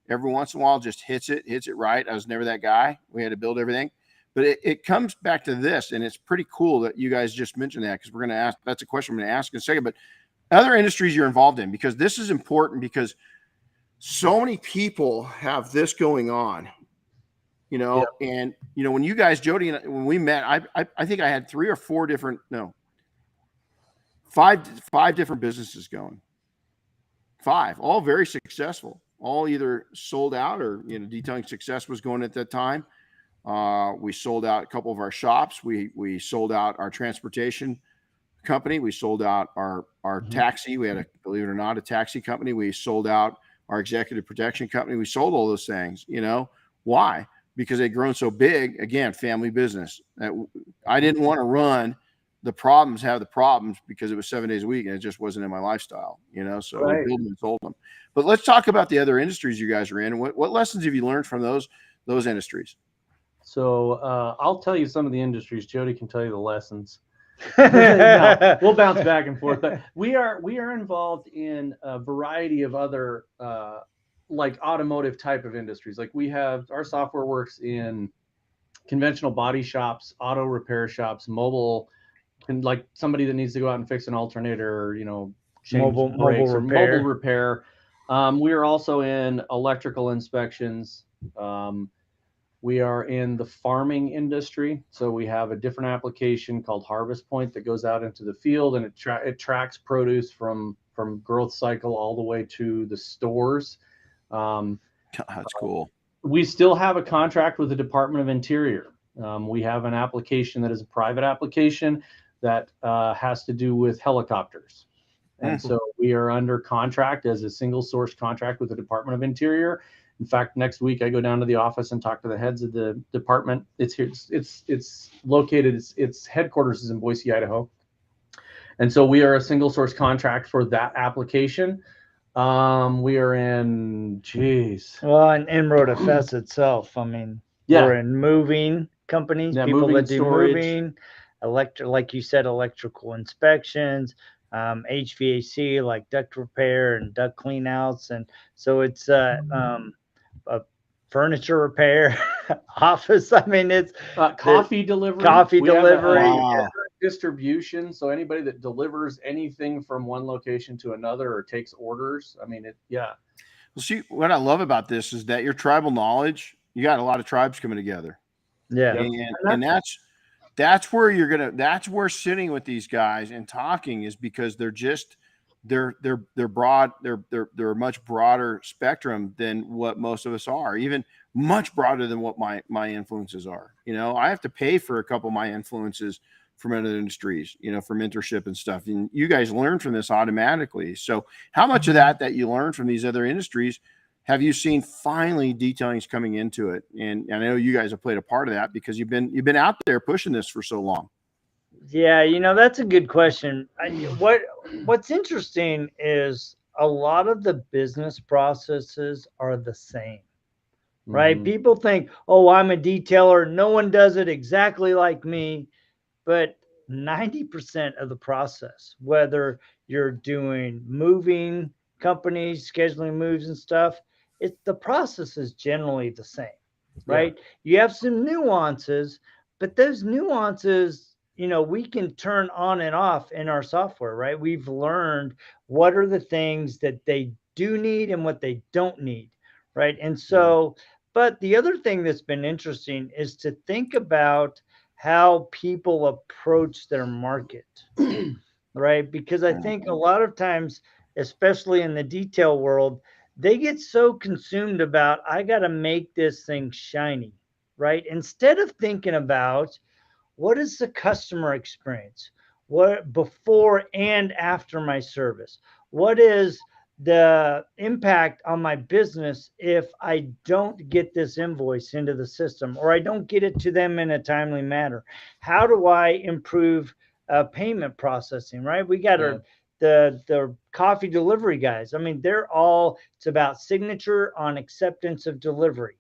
every once in a while just hits it right. I was never that guy. We had to build everything. But it comes back to this, and it's pretty cool that you guys just mentioned that, because we're going to ask. That's a question I'm going to ask in a second. But other industries you're involved in, because this is important, because so many people have this going on. you know, and, you know, when you guys, Jody, and when we met, I think I had 3 or 4 different, no, 5 different businesses going. 5, all very successful, all either sold out or, you know, Detailing Success was going at that time. We sold out a couple of our shops. We sold out our transportation company. We sold out our taxi. We had a, believe it or not, a taxi company. We sold out our executive protection company. We sold all those things, you know. Why? Because they'd grown so big. Again, family business. I didn't want to run the problems, have the problems, because it was 7 days a week and it just wasn't in my lifestyle, you know. So we built them and sold them. But let's talk about the other industries you guys are in. What lessons have you learned from those industries? So I'll tell you some of the industries. Jody can tell you the lessons. No, we'll bounce back and forth. But we are involved in a variety of other like automotive type of industries. Like we have, our software works in conventional body shops, auto repair shops, mobile, and like somebody that needs to go out and fix an alternator, you know, change brakes or mobile repair. We are also in electrical inspections. We are in the farming industry. So we have a different application called Harvest Point that goes out into the field, and it tracks produce from growth cycle all the way to the stores. That's cool. We still have a contract with the Department of Interior. We have an application that is a private application that has to do with helicopters. And so we are under contract as a single source contract with the Department of Interior. In fact, next week I go down to the office and talk to the heads of the department. It's here. It's located. Its headquarters is in Boise, Idaho. And so we are a single source contract for that application. We are in, well, and RoadFS itself. I mean, we're in moving companies, people that do moving, like you said, electrical inspections, HVAC, like duct repair and duct clean outs. And so it's a furniture repair, office. I mean, it's coffee delivery. Distribution. So anybody that delivers anything from one location to another or takes orders. I mean, Well, see, what I love about this is that your tribal knowledge, you got a lot of tribes coming together. Yeah. And that's where that's where sitting with these guys and talking is because they're broad. They're a much broader spectrum than what most of us are, even much broader than what my influences are. You know, I have to pay for a couple of my influences from other industries, you know, for mentorship and stuff. And you guys learn from this automatically. So how much of that you learn from these other industries have you seen finally detailing's coming into it? And I know you guys have played a part of that because you've been out there pushing this for so long. Yeah, you know, that's a good question. What's interesting is a lot of the business processes are the same, right? People think, oh, I'm a detailer. No one does it exactly like me. But 90% of the process, whether you're doing moving companies, scheduling moves and stuff, the process is generally the same, right? You have some nuances, but those nuances, you know, we can turn on and off in our software, right? We've learned what are the things that they do need and what they don't need, right? And so, but the other thing that's been interesting is to think about how people approach their market, right? Because I think a lot of times, especially in the detail world, they get so consumed about, I got to make this thing shiny, right? Instead of thinking about what is the customer experience, what before and after my service, what is the impact on my business if I don't get this invoice into the system or I don't get it to them in a timely manner? How do I improve payment processing, right? We got the coffee delivery guys. I mean, it's about signature on acceptance of delivery,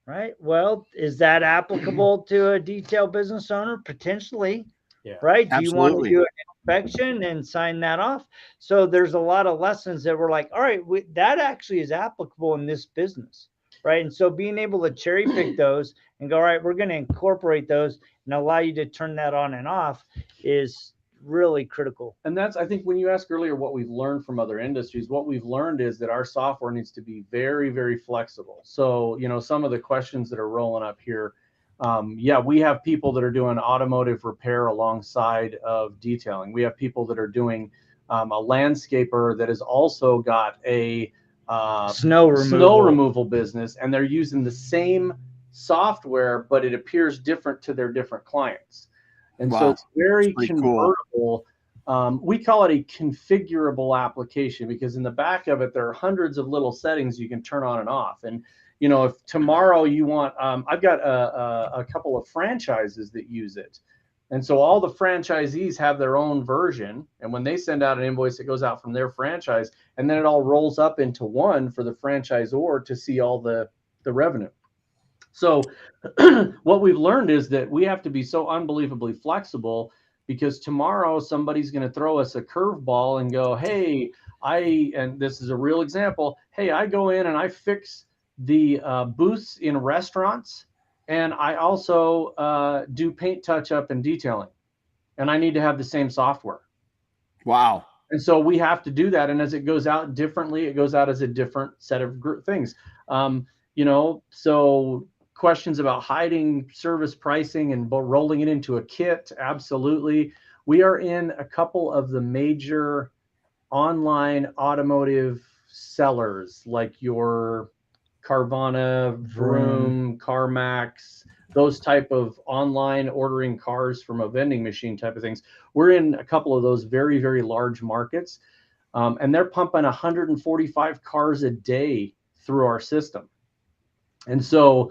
right? Well, is that applicable to a detail business owner? Potentially. Yeah, right? Do you want to do an inspection and sign that off? So there's a lot of lessons that we're like, all right, that actually is applicable in this business, right? And so being able to cherry pick those and go, all right, we're going to incorporate those and allow you to turn that on and off is really critical. And that's, I think when you asked earlier what we've learned from other industries, what we've learned is that our software needs to be very, very flexible. So, some of the questions that are rolling up here, we have people that are doing automotive repair alongside of detailing. We have people that are doing a landscaper that has also got a Snow removal business, and they're using the same software, but it appears different to their different clients. And so it's very convertible. Cool. We call it a configurable application because in the back of it, there are hundreds of little settings you can turn on and off. And, if tomorrow you want, I've got a couple of franchises that use it. And so all the franchisees have their own version. And when they send out an invoice, it goes out from their franchise. And then it all rolls up into one for the franchisor to see all the revenue. So what we've learned is that we have to be so unbelievably flexible because tomorrow somebody's going to throw us a curveball and go, hey, and this is a real example. Hey, I go in and I fix the booths in restaurants, and I also do paint touch up and detailing, and I need to have the same software. Wow. And so we have to do that. And as it goes out differently, it goes out as a different set of things. So questions about hiding service pricing and rolling it into a kit. Absolutely. We are in a couple of the major online automotive sellers like your Carvana, Vroom, CarMax, those type of online ordering cars from a vending machine type of things. We're in a couple of those very, very large markets, and they're pumping 145 cars a day through our system. And so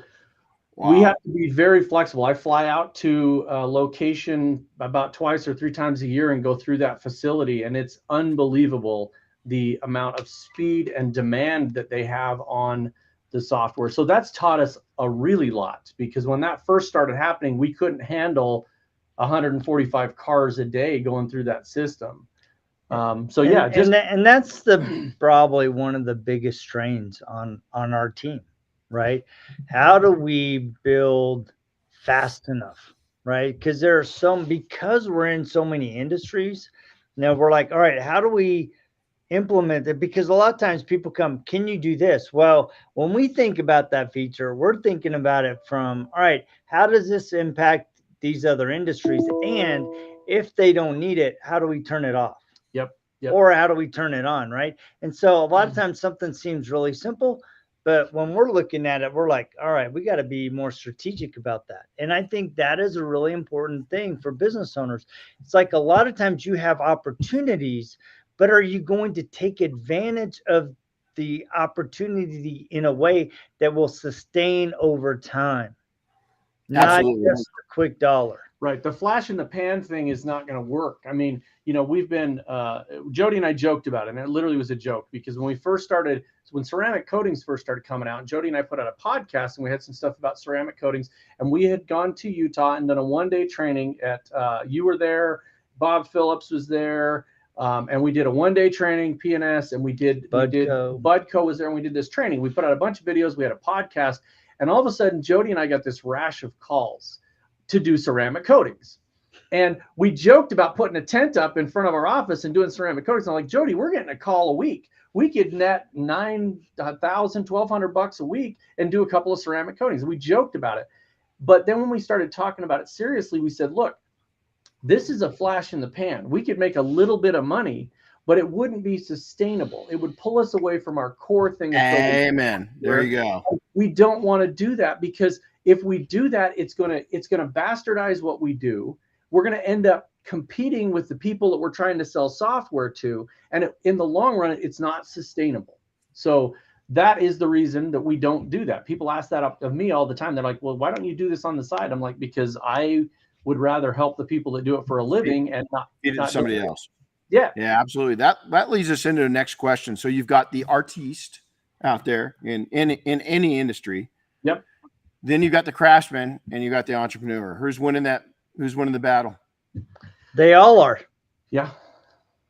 we have to be very flexible. I fly out to a location about twice or three times a year and go through that facility, and it's unbelievable the amount of speed and demand that they have on the software. So that's taught us a really lot, because when that first started happening, we couldn't handle 145 cars a day going through that system. And that's probably one of the biggest strains on our team, right? How do we build fast enough, right? Because because we're in so many industries, now we're like, all right, how do we implement it? Because a lot of times people come, can you do this? Well, when we think about that feature, we're thinking about it from, all right, how does this impact these other industries? And if they don't need it, how do we turn it off? Yep. Or how do we turn it on, right? And so a lot of times something seems really simple, but when we're looking at it, we're like, all right, we got to be more strategic about that. And I think that is a really important thing for business owners. It's like a lot of times you have opportunities, but are you going to take advantage of the opportunity in a way that will sustain over time? Absolutely. Not just a quick dollar. Right. The flash in the pan thing is not going to work. I mean, we've been, Jody and I joked about it, and it literally was a joke, because when we first started, when ceramic coatings first started coming out, Jody and I put out a podcast and we had some stuff about ceramic coatings, and we had gone to Utah and done a one-day training at, you were there, Bob Phillips was there, and we did a one-day training, PNS, and Budco was there, and we did this training. We put out a bunch of videos, we had a podcast, and all of a sudden, Jody and I got this rash of calls to do ceramic coatings. And we joked about putting a tent up in front of our office and doing ceramic coatings. I'm like, Jody, we're getting a call a week. We could net $9,000, $1,200 a week and do a couple of ceramic coatings. And we joked about it. But then when we started talking about it seriously, we said, look, this is a flash in the pan. We could make a little bit of money, but it wouldn't be sustainable. It would pull us away from our core thing. Amen. There you go. We don't want to do that, because if we do that, it's gonna bastardize what we do. We're gonna end up competing with the people that we're trying to sell software to, and in the long run, it's not sustainable. So that is the reason that we don't do that. People ask that of me all the time. They're like, well, why don't you do this on the side? I'm like, because I would rather help the people that do it for a living and not somebody else. Yeah, absolutely. That leads us into the next question. So you've got the artiste out there in any industry. Yep. Then you got the craftsman and you got the entrepreneur. Who's winning the battle? They all are. Yeah.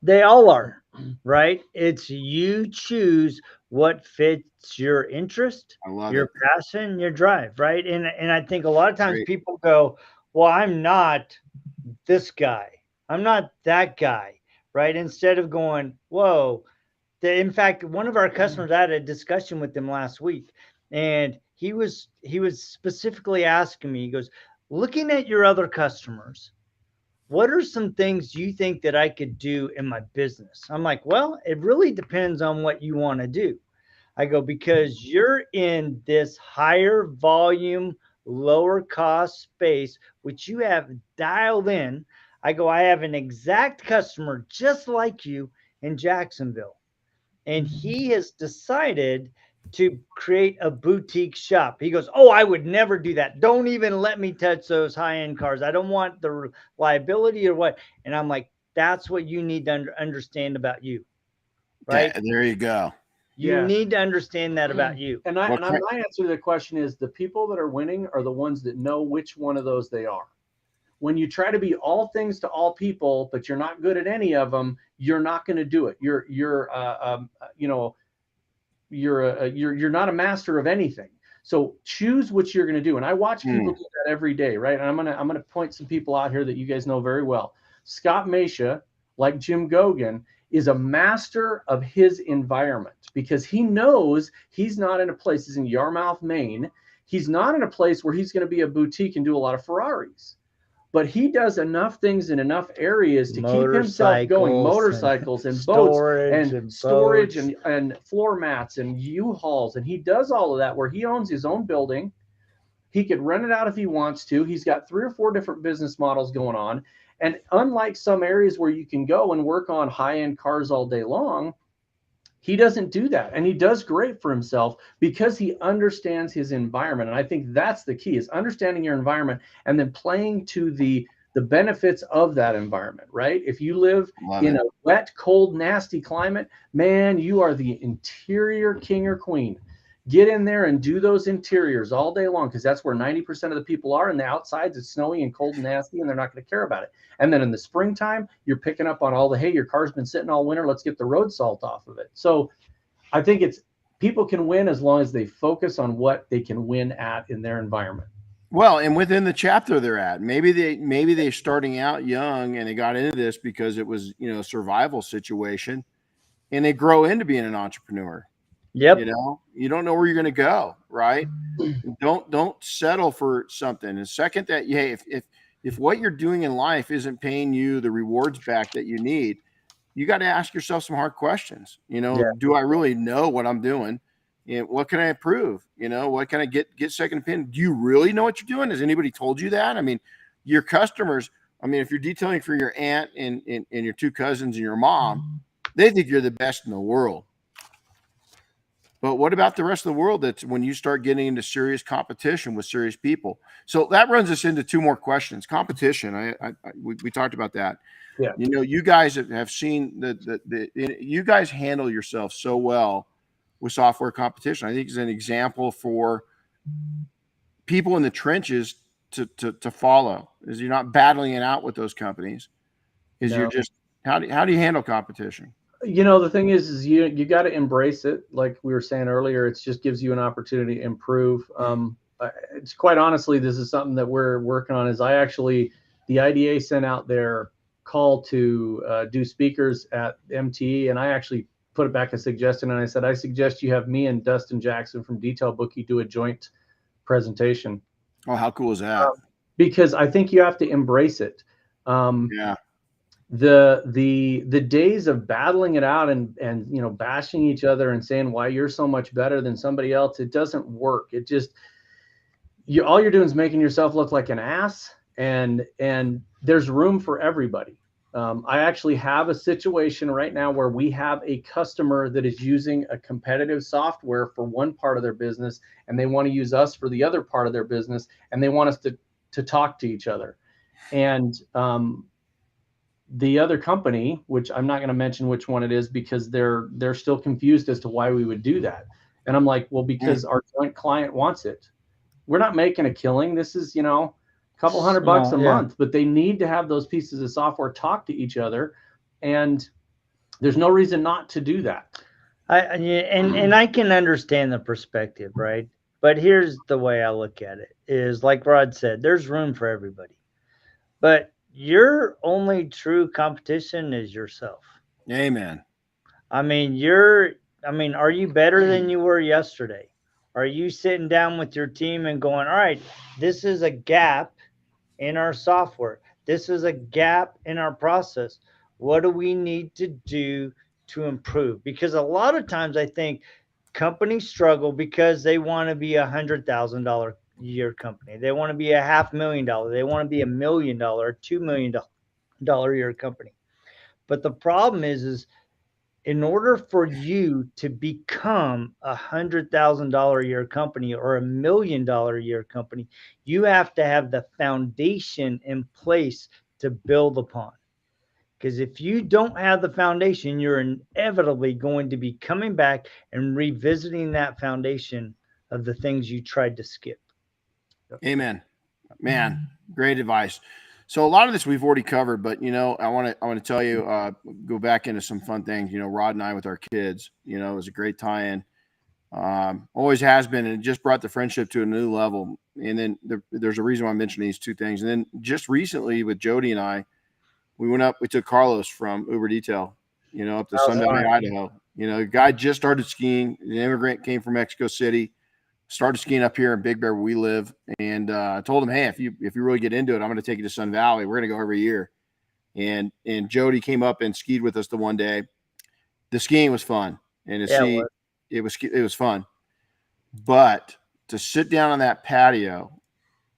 They all are, right? It's you choose what fits your interest, your passion, your drive, right? And I think a lot of times people go, well, I'm not this guy. I'm not that guy, right? Instead of going, whoa. In fact, one of our customers, I had a discussion with him last week, and he was specifically asking me, he goes, looking at your other customers, what are some things you think that I could do in my business? I'm like, well, it really depends on what you want to do. I go, because you're in this higher volume, lower cost space, which you have dialed in. I go, I have an exact customer just like you in Jacksonville. And he has decided to create a boutique shop. He goes, oh, I would never do that. Don't even let me touch those high-end cars. I don't want the liability or what. And I'm like, that's what you need to understand about you, right? There you go. You need to understand that about you. And my answer to the question is the people that are winning are the ones that know which one of those they are. When you try to be all things to all people, but you're not good at any of them, you're not going to do it. You're not a master of anything. So choose what you're going to do. And I watch people do that every day, right? And I'm gonna point some people out here that you guys know very well. Scott Masha, like Jim Gogan, is a master of his environment because he knows he's not in a place. He's in Yarmouth, Maine. He's not in a place where he's going to be a boutique and do a lot of Ferraris. But he does enough things in enough areas to keep himself going. Motorcycles and boats and storage and floor mats and U-Hauls. And he does all of that where he owns his own building. He could rent it out if he wants to. He's got 3 or 4 different business models going on. And unlike some areas where you can go and work on high-end cars all day long, he doesn't do that. And he does great for himself because he understands his environment. And I think that's the key, is understanding your environment and then playing to the benefits of that environment, right? If you live in a wet, cold, nasty climate, man, you are the interior king or queen. Get in there and do those interiors all day long because that's where 90% of the people are. And the outsides, it's snowy and cold and nasty, and they're not going to care about it. And then in the springtime, you're picking up on all the, hey, your car's been sitting all winter. Let's get the road salt off of it. So I think people can win as long as they focus on what they can win at in their environment. Well, and within the chapter they're at, maybe they're starting out young and they got into this because it was, a survival situation, and they grow into being an entrepreneur. Yep. You don't know where you're going to go, right? Don't settle for something. And second, that if what you're doing in life isn't paying you the rewards back that you need, you got to ask yourself some hard questions. Do I really know what I'm doing? And what can I improve? What can I get second opinion? Do you really know what you're doing? Has anybody told you that? I mean, your customers, if you're detailing for your aunt and your 2 cousins and your mom, they think you're the best in the world. But what about the rest of the world? That's when you start getting into serious competition with serious people. So that runs us into 2 more questions. Competition. We talked about that. Yeah. You guys have seen you guys handle yourself so well with software competition. I think it's an example for people in the trenches to follow. Is you're not battling it out with those companies. You're just how do you handle competition? The thing is you got to embrace it. Like we were saying earlier, it just gives you an opportunity to improve. It's quite honestly, this is something that we're working on. The IDA sent out their call to do speakers at MTE, and I actually put it back a suggestion, and I said, I suggest you have me and Dustin Jackson from Detail Bookie do a joint presentation. Oh, how cool is that? Because I think you have to embrace it. Yeah. The days of battling it out and bashing each other and saying why you're so much better than somebody else, it doesn't work. It just all you're doing is making yourself look like an ass, and there's room for everybody. I actually have a situation right now where we have a customer that is using a competitive software for one part of their business, and they want to use us for the other part of their business, and they want us to talk to each other. And the other company, which I'm not going to mention which one it is because they're still confused as to why we would do that. And I'm like, well, because our joint client wants it. We're not making a killing. This is, a couple $100 a month, but they need to have those pieces of software talk to each other. And there's no reason not to do that. And I can understand the perspective, right? But here's the way I look at it is like Rod said, there's room for everybody. But your only true competition is yourself. Amen. I mean, are you better than you were yesterday? Are you sitting down with your team and going, all right, this is a gap in our software. This is a gap in our process. What do we need to do to improve? Because a lot of times I think companies struggle because they want to be $100,000 year company. They want to be $500,000. They want to be $1 million, $2 million year company. But the problem is in order for you to become $100,000 a year company or $1 million a year company, you have to have the foundation in place to build upon. Because if you don't have the foundation, you're inevitably going to be coming back and revisiting that foundation of the things you tried to skip. Amen. Man, great advice. So a lot of this we've already covered, but I want to tell you, go back into some fun things. Rod and I with our kids, it was a great tie-in. Always has been, and it just brought the friendship to a new level. And then there's a reason why I'm mentioning these two things. And then just recently with Jody and I, we took Carlos from Uber Detail, up to Sun Valley, Idaho. The guy just started skiing. An immigrant, came from Mexico City, started skiing up here in Big Bear where we live. And I told him, hey, if you really get into it, I'm going to take you to Sun Valley. We're going to go every year. And Jody came up and skied with us the one day. The skiing was fun. And it was fun. But to sit down on that patio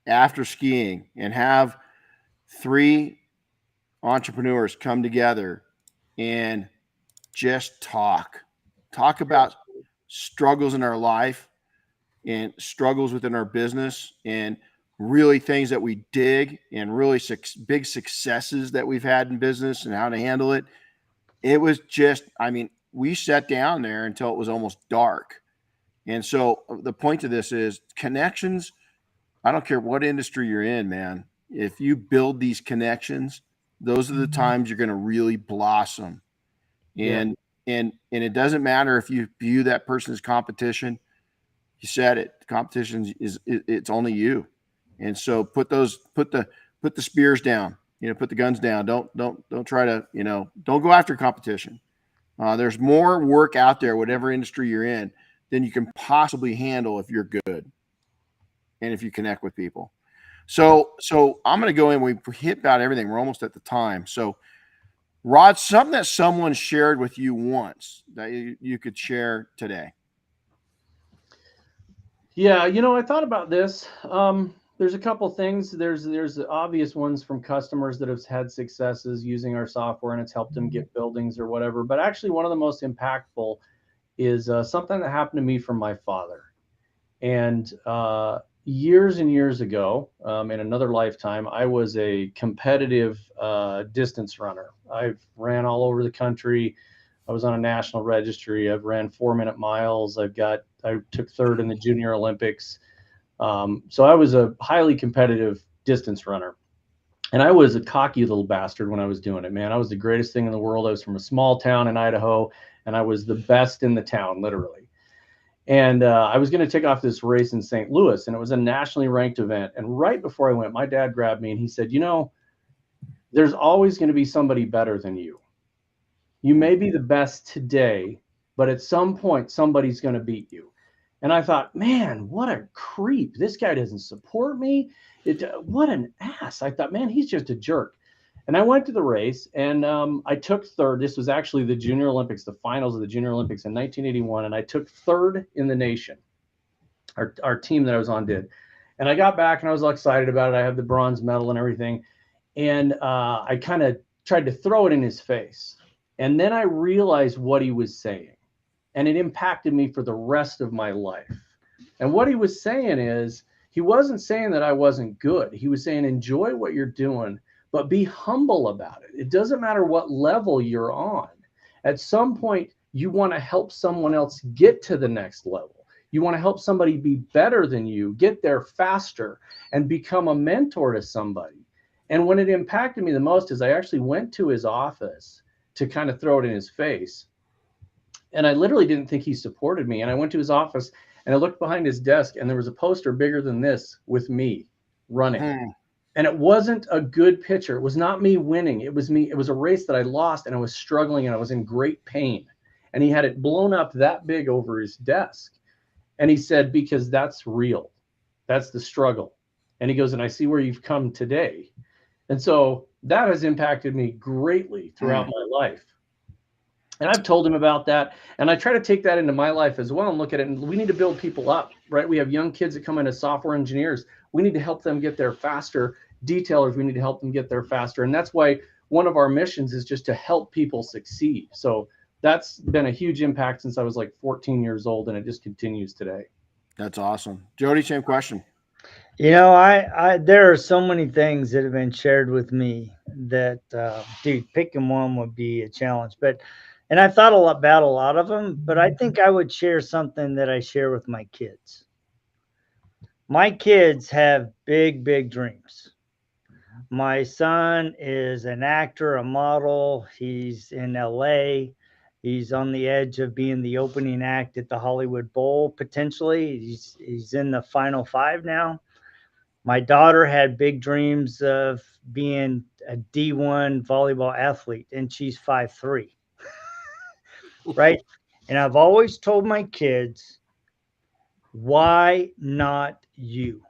after skiing and have 3 entrepreneurs come together and just talk about struggles in our life and struggles within our business and really things that we dig and really big successes that we've had in business and how to handle it. It was just, we sat down there until it was almost dark. And so the point of this is connections. I don't care what industry you're in, man. If you build these connections, those are the times you're going to really blossom. And it doesn't matter if you view that person as competition. You said it. Competition it's only you. And so put the spears down. Put the guns down. Don't try to don't go after competition. There's more work out there, whatever industry you're in, than you can possibly handle if you're good and if you connect with people. So I'm going to go in. We hit about everything. We're almost at the time. So, Rod, something that someone shared with you once that you could share today. Yeah, I thought about this. There's a couple things. There's the obvious ones from customers that have had successes using our software and it's helped them get buildings or whatever. But actually, one of the most impactful is something that happened to me from my father. And years and years ago, in another lifetime, I was a competitive distance runner. I've ran all over the country. I was on a national registry. I've ran 4-minute miles. I took 3rd in the Junior Olympics. So I was a highly competitive distance runner. And I was a cocky little bastard when I was doing it, man. I was the greatest thing in the world. I was from a small town in Idaho, and I was the best in the town, literally. And I was going to take off this race in St. Louis, and it was a nationally ranked event. And right before I went, my dad grabbed me and he said, there's always going to be somebody better than you. You may be the best today, but at some point, somebody's going to beat you. And I thought, man, what a creep. This guy doesn't support me. What an ass. I thought, man, he's just a jerk. And I went to the race and I took 3rd. This was actually the Junior Olympics, the finals of the Junior Olympics in 1981. And I took 3rd in the nation. Our team that I was on did. And I got back and I was all excited about it. I had the bronze medal and everything. And I kind of tried to throw it in his face. And then I realized what he was saying. And it impacted me for the rest of my life. And what he was saying is, he wasn't saying that I wasn't good. He was saying, enjoy what you're doing, but be humble about it. It doesn't matter what level you're on. At some point, you want to help someone else get to the next level. You want to help somebody be better than you, get there faster, and become a mentor to somebody. And when it impacted me the most is I actually went to his office to kind of throw it in his face. And I literally didn't think he supported me. And I went to his office and I looked behind his desk and there was a poster bigger than this with me running. And it wasn't a good picture. It was not me winning. It was me. It was a race that I lost, and I was struggling, and I was in great pain. And he had it blown up that big over his desk. And he said, because that's real. That's the struggle. And he goes, and I see where you've come today. And so that has impacted me greatly throughout my life. And I've told him about that. And I try to take that into my life as well and look at it. And we need to build people up, right? We have young kids that come in as software engineers. We need to help them get there faster. Detailers, we need to help them get there faster. And that's why one of our missions is just to help people succeed. So that's been a huge impact since I was like 14 years old, and it just continues today. That's awesome. Jody, same question. You know, I there are so many things that have been shared with me that, dude, picking one would be a challenge. But, and I've thought about a lot of them, but I think I would share something that I share with my kids. My kids have big, big dreams. My son is an actor, a model. He's in LA. He's on the edge of being the opening act at the Hollywood Bowl, potentially. He's in the final five now. My daughter had big dreams of being a D1 volleyball athlete, and she's 5'3", right? And I've always told my kids, why not you?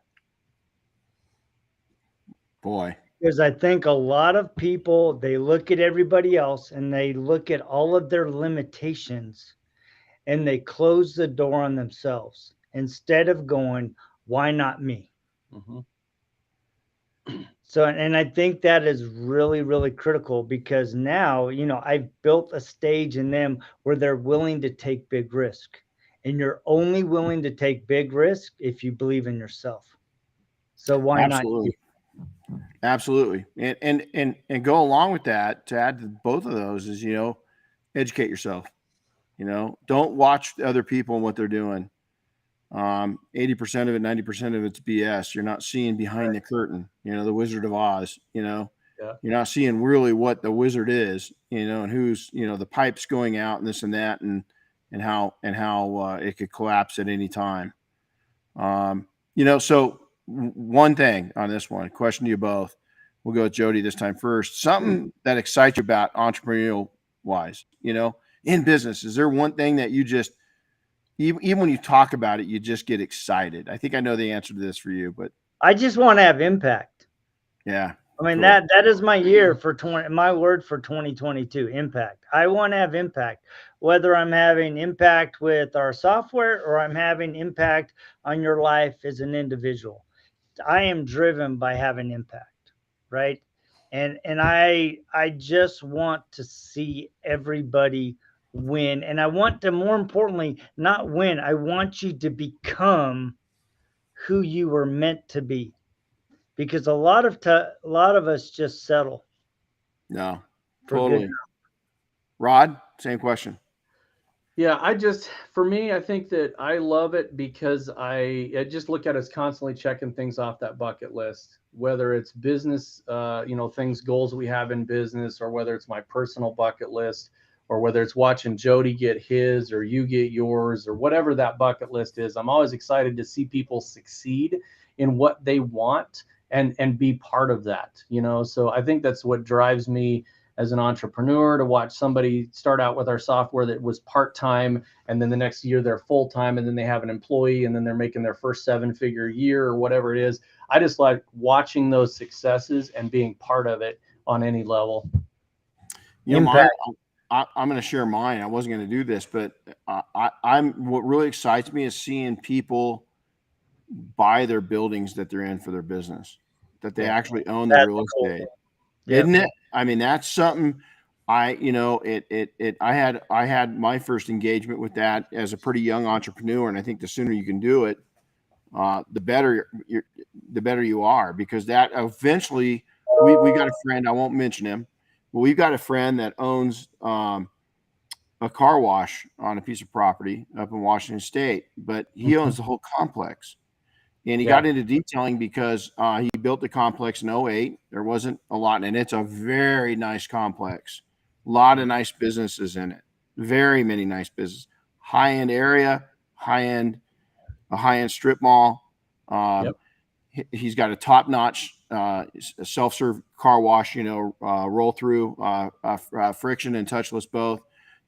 Boy. Because I think a lot of people, they look at everybody else and they look at all of their limitations and they close the door on themselves instead of going, why not me? Mm-hmm. So, and I think that is really, really critical because now, you know, I've built a stage in them where they're willing to take big risk. And you're only willing to take big risk if you believe in yourself. So why Absolutely. not? Absolutely. And go along with that, to add to both of those is, you know, educate yourself. You know, don't watch other people and what they're doing. 80% of it, 90% of it's BS. You're not seeing behind the curtain, you know, the Wizard of Oz, you know. Yeah. You're not seeing really what the wizard is, you know, and who's, you know, the pipes going out and this and that, and how it could collapse at any time. You know, so one thing on this one, question to you both. We'll go with Jody this time first. Something that excites you about entrepreneurial wise, you know, in business. Is there one thing that you just, even when you talk about it, you just get excited? I think I know the answer to this for you, but I just want to have impact. yeah. I mean, Cool. that is my year for my word for 2022, impact. I want to have impact, whether I'm having impact with our software or I'm having impact on your life as an individual. I am driven by having impact, right? And I just want to see everybody win. And I want to, more importantly, not win. I want you to become who you were meant to be. Because a lot of us just settle. No, for totally. good. Rod, same question. Yeah, for me, I think that I love it because I just look at it as constantly checking things off that bucket list, whether it's business, you know, things, goals we have in business, or whether it's my personal bucket list, or whether it's watching Jody get his or you get yours, or whatever that bucket list is. I'm always excited to see people succeed in what they want and be part of that, you know? So I think that's what drives me as an entrepreneur, to watch somebody start out with our software that was part-time, and then the next year they're full-time, and then they have an employee, and then they're making their first 7-figure year or whatever it is. I just like watching those successes and being part of it on any level. You know, I'm going to share mine. I wasn't going to do this, but what really excites me is seeing people buy their buildings that they're in for their business, that they actually own the real estate. Yep. Isn't it? I mean, that's something I had my first engagement with that as a pretty young entrepreneur. And I think the sooner you can do it, the better you are, because that eventually we got a friend, I won't mention him, but we've got a friend that owns a car wash on a piece of property up in Washington State, but he owns the whole complex. And he got into detailing because he built the complex in 2008. There wasn't a lot, and it's a very nice complex. A lot of nice businesses in it. Very many nice businesses. High-end area, a high-end strip mall. He's got a top-notch self-serve car wash, roll through, friction and touchless both,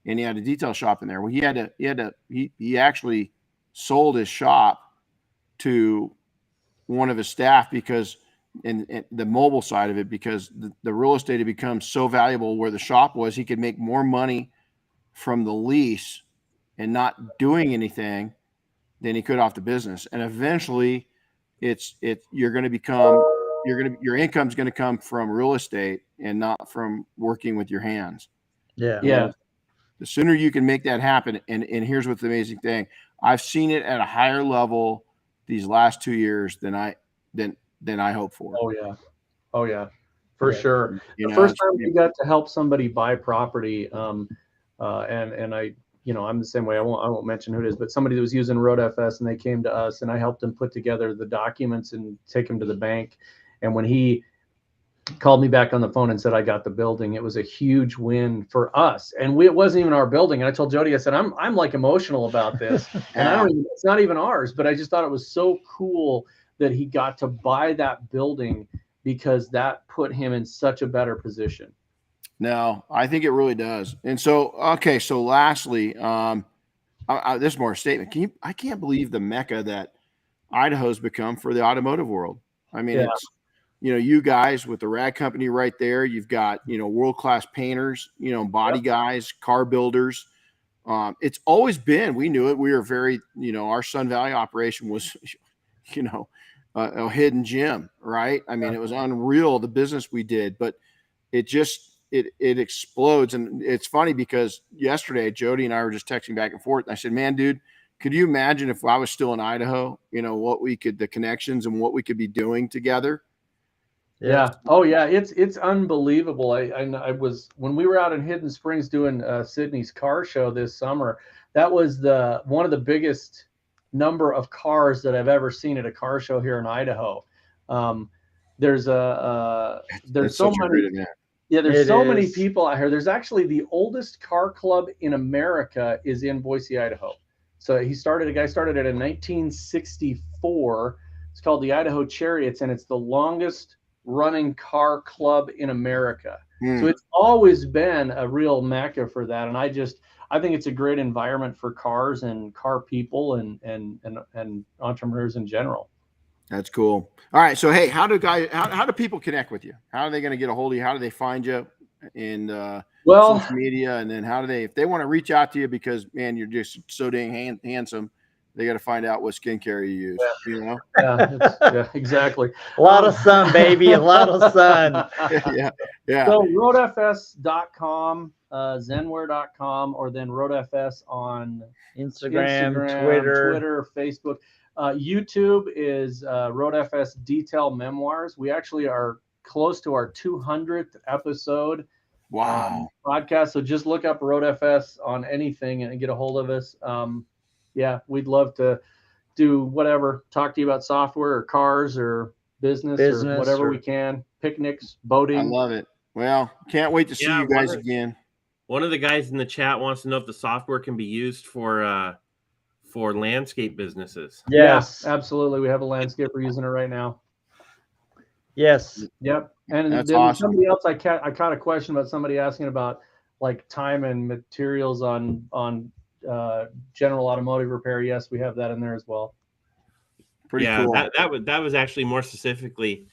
and he had a detail shop in there. Well, he actually sold his shop to one of his staff because, and the mobile side of it, because the real estate had become so valuable where the shop was, he could make more money from the lease and not doing anything than he could off the business. And eventually your income's going to come from real estate and not from working with your hands. Yeah. The sooner you can make that happen. And here's what's the amazing thing. I've seen it at a higher level these last 2 years than I hoped for. Oh yeah, for sure. The first time we got to help somebody buy property, and I, I'm the same way. I won't mention who it is, but somebody that was using RoadFS, and they came to us, and I helped them put together the documents and take them to the bank. And when he called me back on the phone and said I got the building, it was a huge win for us. And it wasn't even our building. And I told Jody, I said, I'm like emotional about this, and it's not even ours. But I just thought it was so cool that he got to buy that building, because that put him in such a better position. No, I think it really does. And so, okay. So lastly, this is more a statement. I can't believe the mecca that Idaho's become for the automotive world. I mean, it's, you guys with the rag company right there, you've got, world-class painters, body guys, car builders. It's always been, we knew it. We were very, our Sun Valley operation was, a hidden gem, right? I mean, it was unreal, the business we did, but it explodes. And it's funny because yesterday Jody and I were just texting back and forth. And I said, man, dude, could you imagine if I was still in Idaho, the connections and what we could be doing together? Yeah. Oh yeah. It's unbelievable. I was, when we were out in Hidden Springs doing Sydney's car show this summer, that was one of the biggest number of cars that I've ever seen at a car show here in Idaho. There's so many. Yeah, there's so many people out here. There's actually the oldest car club in America is in Boise, Idaho. So a guy started it in 1964. It's called the Idaho Chariots, and it's the longest running car club in America. So it's always been a real mecca for that. And I think it's a great environment for cars and car people and entrepreneurs in general. That's cool. All right. So, hey, how do people connect with you? How are they going to get a hold of you? How do they find you in social media? And then if they want to reach out to you because, man, you're just so dang handsome, they got to find out what skincare you use, Yeah, exactly. A lot of sun, baby. A lot of sun. Yeah. So RoadFS.com, Zenware.com, or then RoadFS on Instagram, Twitter, Facebook. YouTube is RoadFS Detail Memoirs. We actually are close to our 200th episode. Wow. Podcast. So just look up RoadFS on anything and get a hold of us. Yeah, we'd love to do whatever, talk to you about software or cars or business or whatever we can. Picnics, boating. I love it. Well, can't wait to see you guys again. One of the guys in the chat wants to know if the software can be used for landscape businesses. Yes, absolutely. We have a landscaper using it right now. Yes. Yep. And that's there was awesome. somebody else I caught a question about somebody asking about like time and materials on general automotive repair. Yes, we have that in there as well. Pretty cool. That was actually more specifically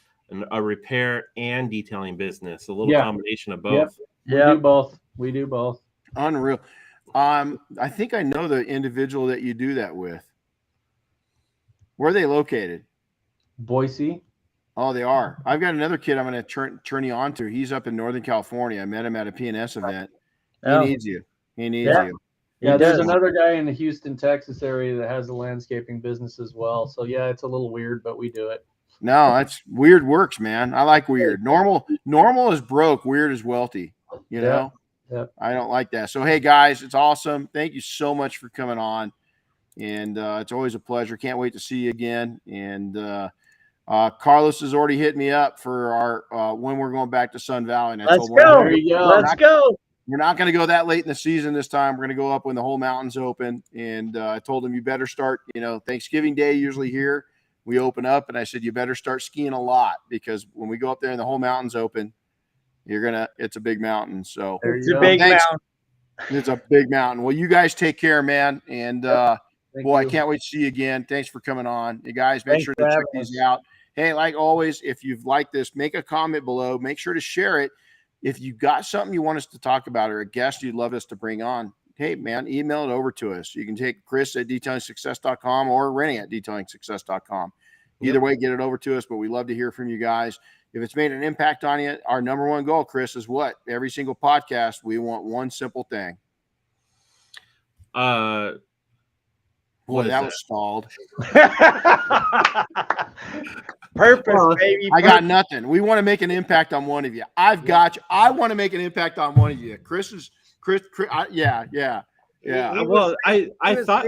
a repair and detailing business, a little combination of both. We do both. Unreal. I think I know the individual that you do that with. Where are they located? Boise. Oh, they are. I've got another kid I'm going to turn you on to. He's up in Northern California. I met him at a PNS event. He needs you. He needs you. Yeah, there's another guy in the Houston, Texas area that has a landscaping business as well. So yeah, it's a little weird, but we do it. No, that's weird works, man. I like weird. Normal is broke. Weird is wealthy. You know? Yep. I don't like that. So, hey, guys, it's awesome. Thank you so much for coming on. And it's always a pleasure. Can't wait to see you again. And Carlos has already hit me up for our when we're going back to Sun Valley. And Let's go. There you go. Let's go. We're not going to go that late in the season this time. We're going to go up when the whole mountain's open. And I told him you better start, Thanksgiving Day usually here. we open up, and I said, you better start skiing a lot, because when we go up there and the whole mountain's open, it's a big mountain. So It's a big thanks. mountain. It's a big mountain. Well, you guys take care, man. And boy, I can't wait to see you again. Thanks for coming on. You guys, make sure to check these out. Hey, like always, if you've liked this, make a comment below. Make sure to share it. If you got something you want us to talk about or a guest you'd love us to bring on, hey, man, email it over to us. You can take Chris at detailingsuccess.com or Renny at detailingsuccess.com. Either way, get it over to us, but we love to hear from you guys. If it's made an impact on you, our number one goal, Chris, is what? Every single podcast, we want one simple thing. Boy, that was stalled. Purpose, baby. I got nothing. We want to make an impact on one of you. I've got you. I want to make an impact on one of you. Chris. Yeah. Well, I thought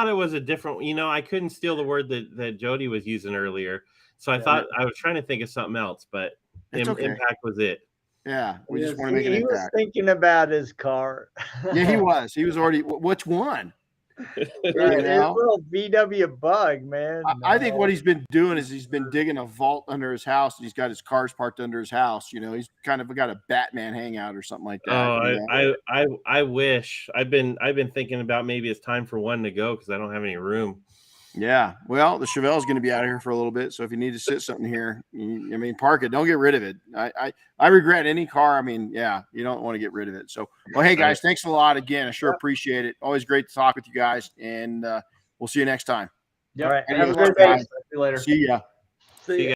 it was a different. I couldn't steal the word that Jody was using earlier, so I thought I was trying to think of something else, but impact was it. Yeah, we just want to make an impact. He was thinking about his car. Yeah, he was. He was already. Which one? His little VW Bug, man. I think what he's been doing is he's been digging a vault under his house, and he's got his cars parked under his house. He's kind of got a Batman hangout or something like that. Oh, I wish. I've been thinking about maybe it's time for one to go because I don't have any room. Yeah, well, the Chevelle's going to be out of here for a little bit, so if you need to sit something here, park it. Don't get rid of it. I regret any car. You don't want to get rid of it. So, well, hey guys, thanks a lot again. I sure appreciate it. Always great to talk with you guys, and we'll see you next time. All right, have a good day. See you later. See ya. See ya.